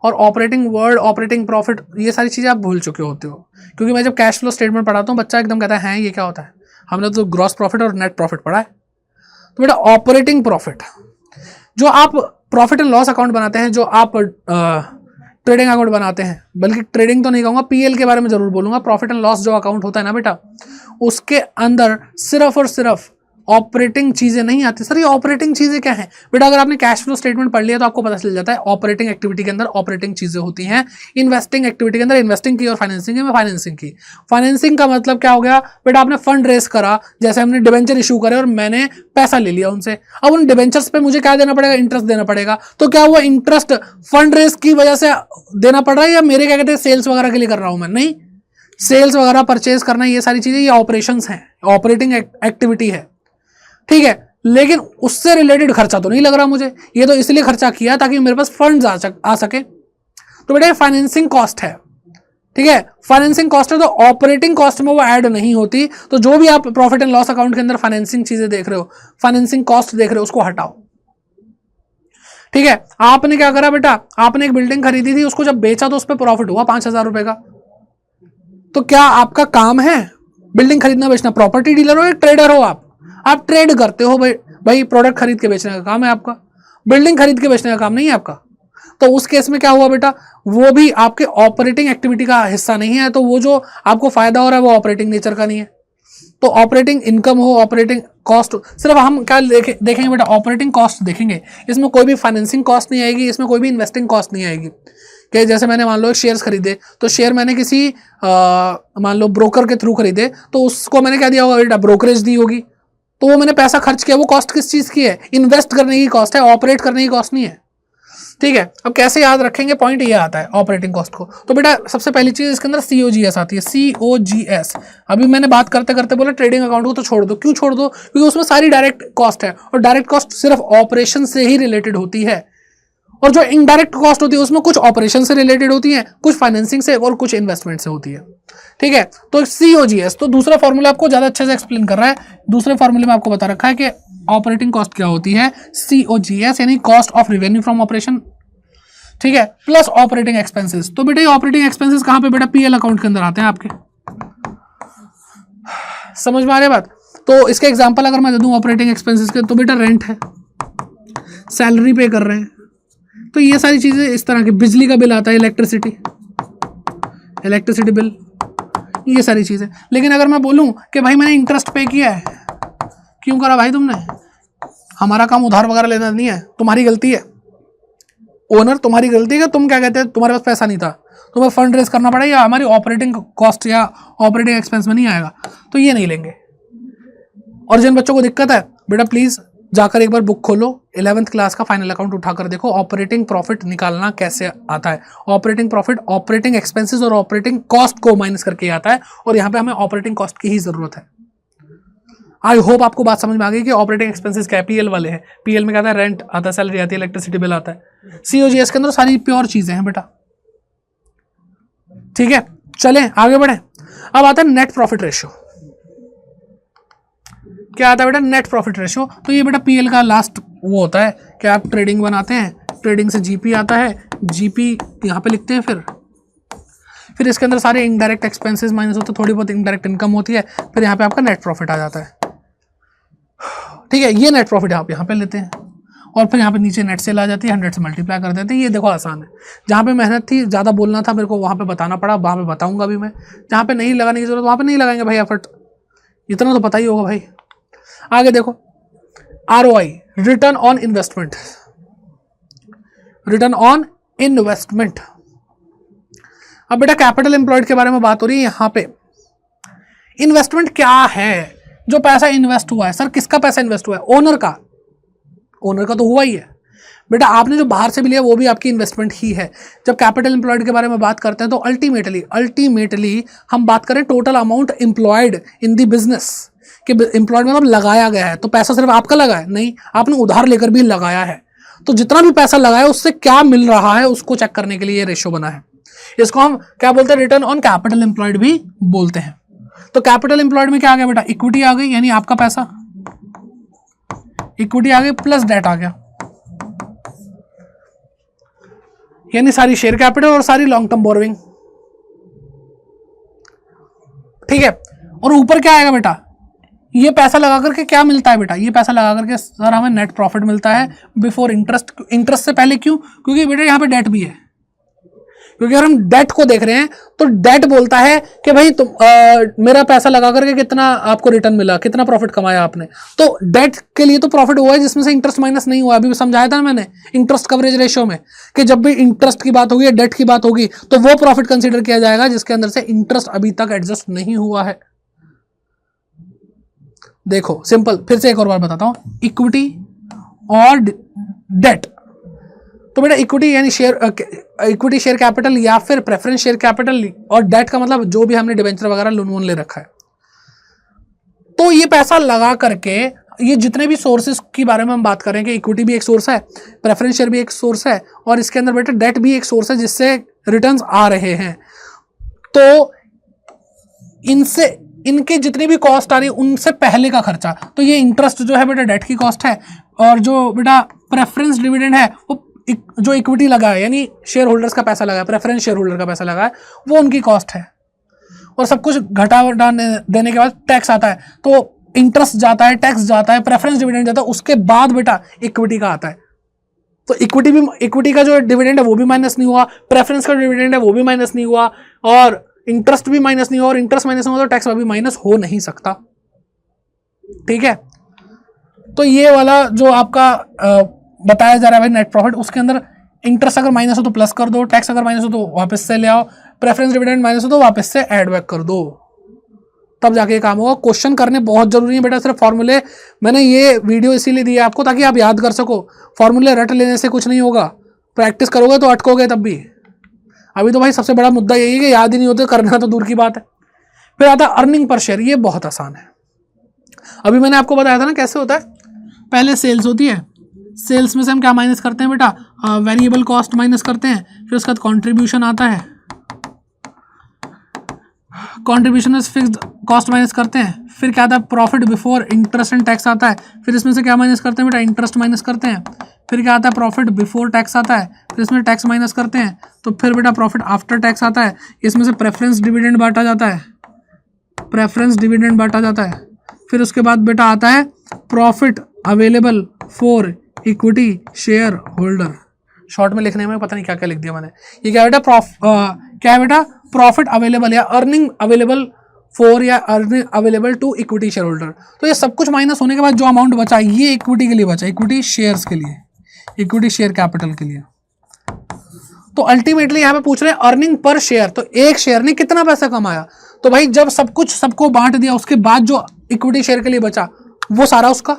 और ऑपरेटिंग वर्ड, ऑपरेटिंग प्रॉफिट, ये सारी चीज़ें आप भूल चुके होते हो, क्योंकि मैं जब कैश फ्लो स्टेटमेंट पढ़ाता हूँ बच्चा एकदम कहता है ये क्या होता है, हमने तो ग्रॉस प्रॉफिट और नेट प्रॉफिट पढ़ा है। तो बेटा ऑपरेटिंग प्रॉफिट, जो आप प्रॉफिट एंड लॉस अकाउंट बनाते हैं, जो आप ट्रेडिंग अकाउंट बनाते हैं, बल्कि ट्रेडिंग तो नहीं कहूँगा, PL के बारे में जरूर बोलूँगा, प्रॉफिट एंड लॉस जो अकाउंट होता है ना बेटा, उसके अंदर सिर्फ और सिर्फ ऑपरेटिंग चीजें नहीं आती। सर ये ऑपरेटिंग चीजें क्या हैं बेटा? अगर आपने कैश फ्लो स्टेटमेंट पढ़ लिया तो आपको पता चल जाता है ऑपरेटिंग एक्टिविटी के अंदर ऑपरेटिंग चीजें होती हैं, इन्वेस्टिंग एक्टिविटी के अंदर इन्वेस्टिंग की, और फाइनेंसिंग में फाइनेंसिंग की। फाइनेंसिंग का मतलब क्या हो गया बेटा? आपने फंड रेस करा, जैसे हमने डिबेंचर इशू करे और मैंने पैसा ले लिया उनसे, अब उन डिबेंचर्स पे मुझे क्या देना पड़ेगा? इंटरेस्ट देना पड़ेगा। तो क्या वो इंटरेस्ट फंड रेस की वजह से देना पड़ रहा है, या मेरे क्या कहते हैं सेल्स वगैरह के लिए कर रहा हूं मैं? नहीं, सेल्स वगैरह परचेज करना, ये सारी चीजें ये ऑपरेशंस हैं, ऑपरेटिंग एक्टिविटी है। ठीक है, लेकिन उससे रिलेटेड खर्चा तो नहीं लग रहा मुझे, ये तो इसलिए खर्चा किया ताकि मेरे पास फंड्स आ सके। तो बेटा फाइनेंसिंग कॉस्ट है। ठीक है, फाइनेंसिंग कॉस्ट है, तो ऑपरेटिंग कॉस्ट में वो ऐड नहीं होती। तो जो भी आप प्रॉफिट एंड लॉस अकाउंट के अंदर फाइनेंसिंग चीजें देख रहे हो, फाइनेंसिंग कॉस्ट देख रहे हो, उसको हटाओ। ठीक है, आपने क्या करा बेटा? आपने एक बिल्डिंग खरीदी थी, उसको जब बेचा तो उस पर प्रॉफिट हुआ 5,000 रुपए का। तो क्या आपका काम है बिल्डिंग खरीदना बेचना? प्रॉपर्टी डीलर हो या ट्रेडर हो? आप ट्रेड करते हो भाई, प्रोडक्ट खरीद के बेचने का काम है आपका, बिल्डिंग खरीद के बेचने का काम नहीं है आपका। तो उस केस में क्या हुआ बेटा, वो भी आपके ऑपरेटिंग एक्टिविटी का हिस्सा नहीं है, तो वो जो आपको फायदा हो रहा है वो ऑपरेटिंग नेचर का नहीं है। तो ऑपरेटिंग इनकम हो, ऑपरेटिंग कॉस्ट, सिर्फ हम क्या देखेंगे बेटा, ऑपरेटिंग कॉस्ट देखेंगे। इसमें कोई भी फाइनेंसिंग कॉस्ट नहीं आएगी, इसमें कोई भी इन्वेस्टिंग कॉस्ट नहीं आएगी। कि जैसे मैंने मान लो शेयर्स खरीदे, तो शेयर मैंने किसी मान लो ब्रोकर के थ्रू खरीदे, तो उसको मैंने क्या दिया होगा बेटा, ब्रोकरेज दी होगी। तो वो मैंने पैसा खर्च किया, वो कॉस्ट किस चीज़ की है, इन्वेस्ट करने की कॉस्ट है, ऑपरेट करने की कॉस्ट नहीं है। ठीक है, अब कैसे याद रखेंगे, पॉइंट ये आता है ऑपरेटिंग कॉस्ट को। तो बेटा सबसे पहली चीज इसके अंदर COGS आती है, COGS। अभी मैंने बात करते करते बोला ट्रेडिंग अकाउंट को तो छोड़ दो, क्यों छोड़ दो, क्योंकि उसमें सारी डायरेक्ट कॉस्ट है, और डायरेक्ट कॉस्ट सिर्फ ऑपरेशन से ही रिलेटेड होती है, और जो इनडायरेक्ट कॉस्ट होती है उसमें कुछ ऑपरेशन से रिलेटेड होती है, कुछ फाइनेंसिंग से और कुछ इन्वेस्टमेंट से होती है। ठीक है, तो COGS, तो दूसरा फॉर्मूला आपको ज्यादा अच्छे से एक्सप्लेन कर रहा है। दूसरे फॉर्मूले में आपको बता रखा है कि ऑपरेटिंग कॉस्ट क्या होती है, COGS यानी cost of revenue from operation, ठीक है, प्लस ऑपरेटिंग एक्सपेंसेस। तो बेटा ये ऑपरेटिंग एक्सपेंसेस कहां पे बेटा, PL अकाउंट के अंदर आते हैं आपके, समझ में आ रही बात। तो इसके एग्जांपल अगर मैं दे दूं ऑपरेटिंग एक्सपेंसेस के, तो बेटा रेंट है, सैलरी पे कर रहे हैं, तो ये सारी चीजें इस तरह की, बिजली का बिल आता है, इलेक्ट्रिसिटी बिल, ये सारी चीजें। लेकिन अगर मैं बोलूं कि भाई मैंने इंटरेस्ट पे किया है, क्यों करा भाई तुमने, हमारा काम उधार वगैरह लेना नहीं है, तुम्हारी गलती है ओनर, तुम्हारी गलती है कि तुम क्या कहते हैं, तुम्हारे पास पैसा नहीं था, तुम्हें फंड रेज करना पड़ा, या हमारी ऑपरेटिंग कॉस्ट या ऑपरेटिंग एक्सपेंस में नहीं आएगा, तो ये नहीं लेंगे। और जिन बच्चों को दिक्कत है बेटा, प्लीज जाकर एक बार बुक खोलो, 11th क्लास का फाइनल अकाउंट उठाकर देखो ऑपरेटिंग प्रॉफिट निकालना कैसे आता है। ऑपरेटिंग प्रॉफिट ऑपरेटिंग एक्सपेंसेस और ऑपरेटिंग कॉस्ट को माइनस करके आता है, और यहाँ पे हमें ऑपरेटिंग कॉस्ट की ही जरूरत है। आई होप आपको बात समझ में आ गई कि ऑपरेटिंग एक्सपेंसेस क्या है, PL वाले हैं। PL में क्या आता है, रेंट आता है, सैलरी आती है, इलेक्ट्रिसिटी बिल आता है। COGS के अंदर सारी प्योर चीजें हैं बेटा। ठीक है, चलें आगे बढ़े। अब आता है नेट प्रॉफिट रेशियो। क्या आता है बेटा, नेट प्रॉफिट रेशियो। तो ये बेटा PL का लास्ट वो होता है कि आप ट्रेडिंग बनाते हैं, ट्रेडिंग से GP आता है, GP यहाँ पे लिखते हैं, फिर इसके अंदर सारे इनडायरेक्ट एक्सपेंसेस माइनस होते हैं, थोड़ी बहुत इनडायरेक्ट इनकम होती है, फिर यहाँ पे आपका नेट प्रॉफिट आ जाता है। ठीक है, ये नेट प्रॉफिट आप यहाँ पे लेते हैं, और फिर यहाँ पे नीचे नेट सेल आ जाती है, 100 से मल्टीप्लाई कर देते हैं। ये देखो आसान है, जहाँ पे मेहनत थी, ज़्यादा बोलना था मेरे को, वहाँ पे बताना पड़ा, वहाँ पे बताऊंगा भी मैं। जहाँ पे नहीं लगाने की जरूरत वहाँ पे नहीं लगाएंगे भाई एफर्ट, इतना तो पता ही होगा भाई। आगे देखो ROI, return on investment, return on investment. अब बेटा कैपिटल एम्प्लॉयड के बारे में बात हो रही है यहाँ पे। इन्वेस्टमेंट क्या है, जो पैसा इन्वेस्ट हुआ है, सर किसका पैसा इन्वेस्ट हुआ है, ओनर का, ओनर का तो हुआ ही है बेटा। आपने जो बाहर से भी लिया वो भी आपकी इन्वेस्टमेंट ही है। जब कैपिटल एम्प्लॉयड के बारे में बात करते हैं तो अल्टीमेटली हम बात करें total amount employed in the business, कि एम्प्लॉयड मतलब लगाया गया है। तो पैसा सिर्फ आपका लगा है नहीं, आपने उधार लेकर भी लगाया है। तो जितना भी पैसा लगाया है उससे क्या मिल रहा है उसको चेक करने के लिए ये रेशियो बना है। इसको हम क्या बोलते हैं, रिटर्न ऑन कैपिटल एम्प्लॉयड भी बोलते हैं। तो कैपिटल एम्प्लॉयड में क्या आ गया बेटा, इक्विटी आ गई, यानी आपका पैसा, इक्विटी आ गई प्लस डेट आ गया, यानी सारी शेयर कैपिटल और सारी लॉन्ग टर्म बोरोइंग। ठीक है, और ऊपर क्या आएगा बेटा, ये पैसा लगा करके क्या मिलता है बेटा, ये पैसा लगा करके सर हमें नेट प्रॉफिट मिलता है बिफोर इंटरेस्ट। इंटरेस्ट से पहले क्यों, क्योंकि बेटा यहाँ पे डेट भी है, क्योंकि अगर हम डेट को देख रहे हैं तो डेट बोलता है कि भाई तुम मेरा पैसा लगा करके कितना आपको रिटर्न मिला, कितना प्रॉफिट कमाया आपने। तो डेट के लिए तो प्रॉफिट हुआ है जिसमें से इंटरेस्ट माइनस नहीं हुआ। अभी समझाया था ना मैंने इंटरेस्ट कवरेज रेशियो में कि जब भी इंटरेस्ट की बात होगी या डेट की बात होगी तो वो प्रॉफिट कंसिडर किया जाएगा जिसके अंदर से इंटरेस्ट अभी तक एडजस्ट नहीं हुआ है। देखो सिंपल, फिर से एक और बार बताता हूं, इक्विटी और डेट। तो बेटा इक्विटी यानी शेयर, इक्विटी शेयर कैपिटल या फिर प्रेफरेंस शेयर कैपिटल, और डेट का मतलब जो भी हमने डिबेंचर वगैरह लोन वोन ले रखा है। तो ये पैसा लगा करके ये जितने भी सोर्सेस की बारे में हम बात करें कि इक्विटी भी एक सोर्स है, प्रेफरेंस शेयर भी एक सोर्स है, और इसके अंदर बेटा डेट भी एक सोर्स है जिससे रिटर्न्स आ रहे हैं। तो इनसे इनके जितनी भी कॉस्ट आ रही है उनसे पहले का खर्चा, तो ये इंटरेस्ट जो है बेटा डेट की कॉस्ट है, और जो बेटा प्रेफरेंस डिविडेंड है वो जो इक्विटी लगा है यानी शेयर होल्डर्स का पैसा लगा है, प्रेफरेंस शेयर होल्डर का पैसा लगा है, वो उनकी कॉस्ट है। और सब कुछ घटा देने के बाद टैक्स आता है, तो इंटरेस्ट जाता है, टैक्स जाता है, प्रेफरेंस डिविडेंड जाता है, उसके बाद बेटा इक्विटी का आता है। तो इक्विटी का जो डिविडेंड है वो भी माइनस नहीं हुआ, प्रेफरेंस का डिविडेंड है वो भी माइनस नहीं हुआ, और इंटरेस्ट भी माइनस नहीं हुआ, और इंटरेस्ट माइनस हुआ तो टैक्स भी माइनस हो नहीं सकता। ठीक है, तो ये वाला जो आपका बताया जा रहा है भाई नेट प्रॉफिट, उसके अंदर इंटरेस्ट अगर माइनस हो तो प्लस कर दो, टैक्स अगर माइनस हो तो वापस से ले आओ, प्रेफरेंस डिविडेंड माइनस हो तो वापस से ऐड बैक कर दो, तब जाके काम होगा। क्वेश्चन करने बहुत जरूरी है बेटा, सिर्फ फॉर्मूले, मैंने ये वीडियो इसीलिए दी है आपको ताकि आप याद कर सको। फॉर्मूले रट लेने से कुछ नहीं होगा, प्रैक्टिस करोगे तो अटकोगे तब भी। अभी तो भाई सबसे बड़ा मुद्दा यही है कि याद ही नहीं होते, करना तो दूर की बात है। फिर आता अर्निंग पर शेयर, ये बहुत आसान है। अभी मैंने आपको बताया था ना कैसे होता है, पहले सेल्स होती है, सेल्स में से हम क्या माइनस करते हैं बेटा, वेरिएबल कॉस्ट माइनस करते हैं, फिर उसके बाद कॉन्ट्रीब्यूशन आता है, कॉन्ट्रीब्यूशन में फिक्स्ड कॉस्ट माइनस करते हैं, फिर क्या आता है profit before interest and tax आता है, फिर इसमें से क्या माइनस करते हैं बेटा, इंटरेस्ट माइनस करते हैं, फिर क्या आता है प्रॉफिट बिफोर टैक्स आता है, फिर इसमें टैक्स माइनस करते हैं, तो फिर बेटा प्रॉफिट आफ्टर टैक्स आता है, इसमें से प्रेफरेंस डिविडेंड बांटा जाता है, प्रेफरेंस डिविडेंड बांटा जाता है, फिर उसके बाद बेटा आता है profit available for equity share holder. Short में लिखने में पता नहीं क्या क्या लिख दिया मैंने। ये क्या बेटा क्या है बेटा, प्रॉफिट अवेलेबल या अर्निंग अवेलेबल फॉर या earning available to equity share holder. तो ये सब कुछ माइनस होने के बाद जो अमाउंट बचा ये इक्विटी के लिए बचा, इक्विटी शेयर्स के लिए, इक्विटी शेयर कैपिटल के लिए। तो अल्टीमेटली यहाँ पे पूछ रहे हैं अर्निंग पर शेयर, तो एक शेयर ने कितना पैसा कमाया। तो भाई जब सब कुछ सबको बांट दिया उसके बाद जो इक्विटी शेयर के लिए बचा वो सारा उसका,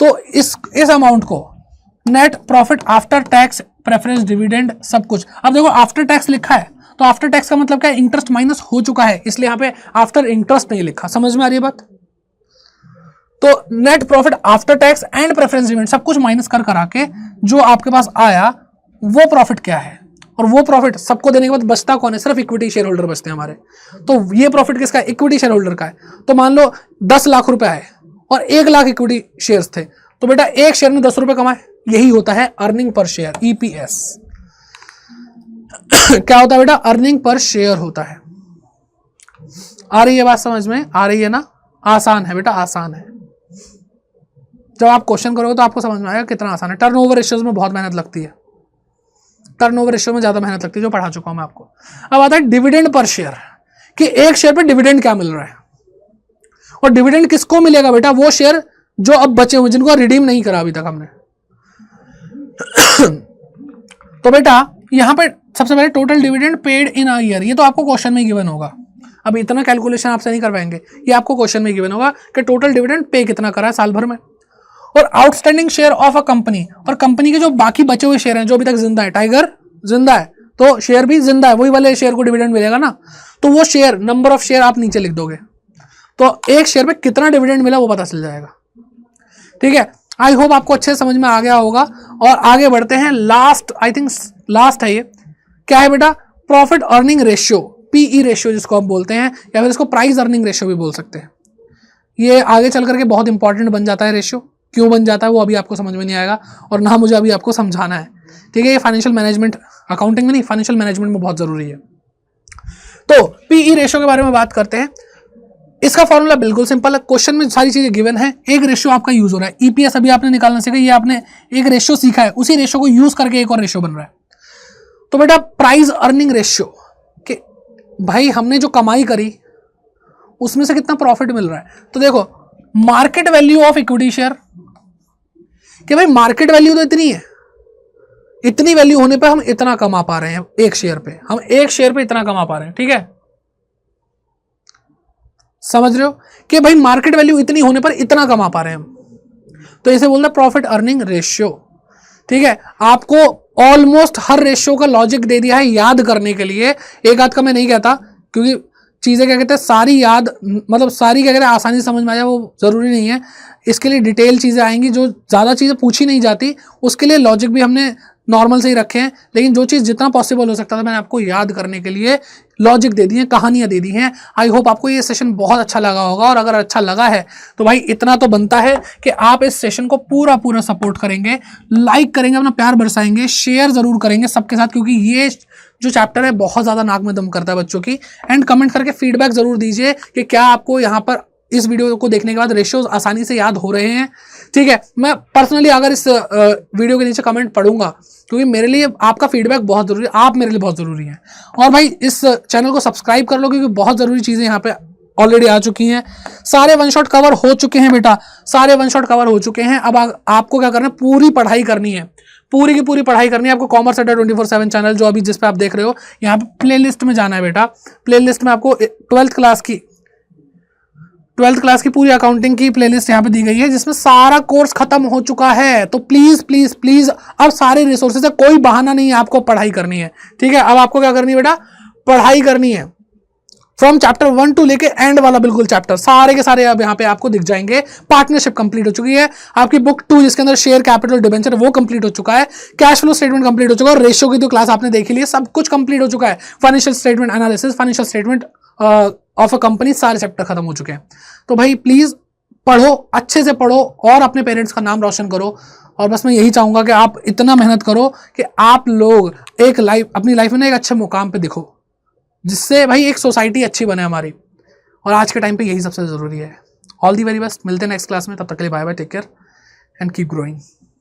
तो इस अमाउंट को net profit after tax preference dividend सब कुछ। अब देखो आफ्टर टैक्स लिखा है तो आफ्टर टैक्स का मतलब क्या है, इंटरेस्ट माइनस हो चुका है, इसलिए यहाँ पे आफ्टर इंटरेस्ट नहीं लिखा। समझ में आ रही है बात। तो net profit after tax and preference dividend सब कुछ माइनस कर करा के जो आपके पास आया वो प्रॉफिट क्या है, और वो प्रॉफिट सबको देने के बाद बचता कौन है, सिर्फ इक्विटी शेयर होल्डर बचते हैं हमारे। तो ये प्रॉफिट किसका है, इक्विटी शेयर होल्डर का है। तो मान लो 10 लाख रुपए है और 1 लाख इक्विटी शेयर्स थे, तो बेटा एक शेयर में 10 रुपए कमाए, यही होता है अर्निंग पर शेयर, ईपीएस। क्या होता है बेटा, अर्निंग पर शेयर होता है। आ रही है बात समझ में, आ रही है ना, आसान है बेटा, आसान है। जब आप क्वेश्चन करोगे तो आपको समझ में आएगा कितना आसान है। टर्नओवर रेशियोज में बहुत मेहनत लगती है, टर्नओवर रेशियो में ज्यादा मेहनत लगती है, जो पढ़ा चुका हूं मैं आपको। अब आता है डिविडेंड पर शेयर, कि एक शेयर पे डिविडेंड क्या मिल रहा है, और डिविडेंड किसको मिलेगा बेटा, वो शेयर जो अब बचे हुए जिनको रिडीम नहीं करा अभी तक हमने। तो बेटा यहां पे सबसे पहले total dividend paid in a year, ये तो आपको क्वेश्चन में गिवन होगा। अब इतना कैलकुलेशन आपसे नहीं कर पाएंगे, ये आपको क्वेश्चन में गिवन होगा कि टोटल डिविडेंड पे कितना करा है साल भर में। और outstanding share of a company, और कंपनी के जो बाकी बचे हुए शेयर हैं जो अभी तक जिंदा है, टाइगर जिंदा है तो शेयर भी जिंदा है, वही वाले शेयर को डिविडेंड मिलेगा ना। तो वो शेयर, नंबर ऑफ शेयर आप नीचे लिख दोगे, तो एक शेयर पे कितना डिविडेंड मिला वो पता चल जाएगा। ठीक है, आई होप आपको अच्छे समझ में आ गया होगा। और आगे बढ़ते हैं, लास्ट, आई थिंक लास्ट है ये, क्या है बेटा, profit earning ratio, PE ratio जिसको हम बोलते हैं, या फिर इसको प्राइस अर्निंग रेशियो भी बोल सकते हैं। ये आगे चल करके बहुत इंपॉर्टेंट बन जाता है रेशियो। क्यों बन जाता है वो अभी आपको समझ में नहीं आएगा, और ना मुझे अभी आपको समझाना है। ठीक है, ये फाइनेंशियल मैनेजमेंट, अकाउंटिंग में नहीं, फाइनेंशियल मैनेजमेंट में बहुत जरूरी है। तो पीई रेशियो के बारे में बात करते हैं। इसका फॉर्मूला बिल्कुल सिंपल है, क्वेश्चन में सारी चीजें गिवन है। एक रेशियो आपका यूज हो रहा है, ईपीएस अभी आपने निकालना सीखा, ये आपने एक रेशियो सीखा है, उसी रेशियो को यूज करके एक और रेशियो बन रहा है। तो बेटा प्राइस अर्निंग रेशियो, कि भाई हमने जो कमाई करी उसमें से कितना प्रॉफिट मिल रहा है। तो देखो market value of equity share, कि भाई मार्केट वैल्यू तो इतनी है, इतनी वैल्यू होने पे हम इतना कमा पा रहे हैं एक शेयर पे, हम एक शेयर पे इतना कमा पा रहे हैं। ठीक है, समझ रहे हो कि भाई मार्केट वैल्यू इतनी होने पर इतना कमा पा रहे हैं हम, तो इसे बोलते हैं प्रॉफिट अर्निंग रेशियो। ठीक है, आपको ऑलमोस्ट हर रेशियो का लॉजिक दे दिया है याद करने के लिए, एक आध का मैं नहीं कहता, क्योंकि चीजें क्या कहते हैं सारी याद, मतलब सारी क्या कहते हैं आसानी से समझ में आ जाए वो जरूरी नहीं है। इसके लिए डिटेल चीजें आएंगी, जो ज्यादा चीजें पूछी नहीं जाती उसके लिए लॉजिक भी हमने नॉर्मल से ही रखे हैं, लेकिन जो चीज़ जितना पॉसिबल हो सकता था मैंने आपको याद करने के लिए लॉजिक दे दी है, कहानियां दे दी हैं। आई होप आपको ये सेशन बहुत अच्छा लगा होगा, और अगर अच्छा लगा है तो भाई इतना तो बनता है कि आप इस सेशन को पूरा पूरा सपोर्ट करेंगे, लाइक करेंगे, अपना प्यार बरसाएंगे, शेयर जरूर करेंगे सबके साथ, क्योंकि ये जो चैप्टर है बहुत ज़्यादा नाक में दम करता है बच्चों की। एंड कमेंट करके फीडबैक जरूर दीजिए कि क्या आपको यहाँ पर इस वीडियो को देखने के बाद रेशियोज आसानी से याद हो रहे हैं, ठीक है। मैं पर्सनली अगर इस वीडियो के नीचे कमेंट पढ़ूंगा, क्योंकि मेरे लिए आपका फीडबैक बहुत जरूरी है, आप मेरे लिए बहुत जरूरी हैं। और भाई इस चैनल को सब्सक्राइब कर लो, क्योंकि बहुत जरूरी चीजें यहाँ पे ऑलरेडी आ चुकी हैं। सारे वन शॉट कवर हो चुके हैं बेटा, सारे वन शॉट कवर हो चुके हैं। अब आपको क्या करना है, पूरी पढ़ाई करनी है, पूरी की पूरी पढ़ाई करनी है आपको। कॉमर्स अड्डा 24/7 चैनल जो अभी जिस पे आप देख रहे हो, यहाँ पे प्लेलिस्ट में जाना है बेटा। प्लेलिस्ट में आपको 12th क्लास की पूरी अकाउंटिंग की प्लेलिस्ट यहाँ पे दी गई है, जिसमें सारा कोर्स खत्म हो चुका है। तो प्लीज प्लीज प्लीज अब सारे रिसोर्सेज है, कोई बहाना नहीं है, आपको पढ़ाई करनी है, ठीक है। अब आपको क्या करनी है बेटा, पढ़ाई करनी है। फ्रॉम चैप्टर 1 टू लेके एंड वाला बिल्कुल चैप्टर सारे के सारे अब यहाँ पे आपको दिख जाएंगे। पार्टनरशिप कंप्लीट हो चुकी है, आपकी बुक 2 जिसके अंदर शेयर कैपिटल डिबेंचर वो कंप्लीट हो चुका है, कैश फ्लो स्टेटमेंट कंप्लीट हो चुका है, रेशियो की तो क्लास आपने देखी ली है, सब कुछ कंप्लीट हो चुका है। Financial statement analysis, financial statement of a company, सारे चैप्टर खत्म हो चुके हैं। तो भाई प्लीज पढ़ो, अच्छे से पढ़ो और अपने पेरेंट्स का नाम रोशन करो। और बस मैं यही चाहूंगा कि आप इतना मेहनत करो कि आप लोग एक अपनी लाइफ में एक अच्छे मुकाम पे दिखो, जिससे भाई एक सोसाइटी अच्छी बने हमारी। और आज के टाइम पे यही सबसे ज़रूरी है। ऑल दी वेरी बेस्ट, मिलते हैं नेक्स्ट क्लास में, तब तक के लिए bye bye, take care and keep growing.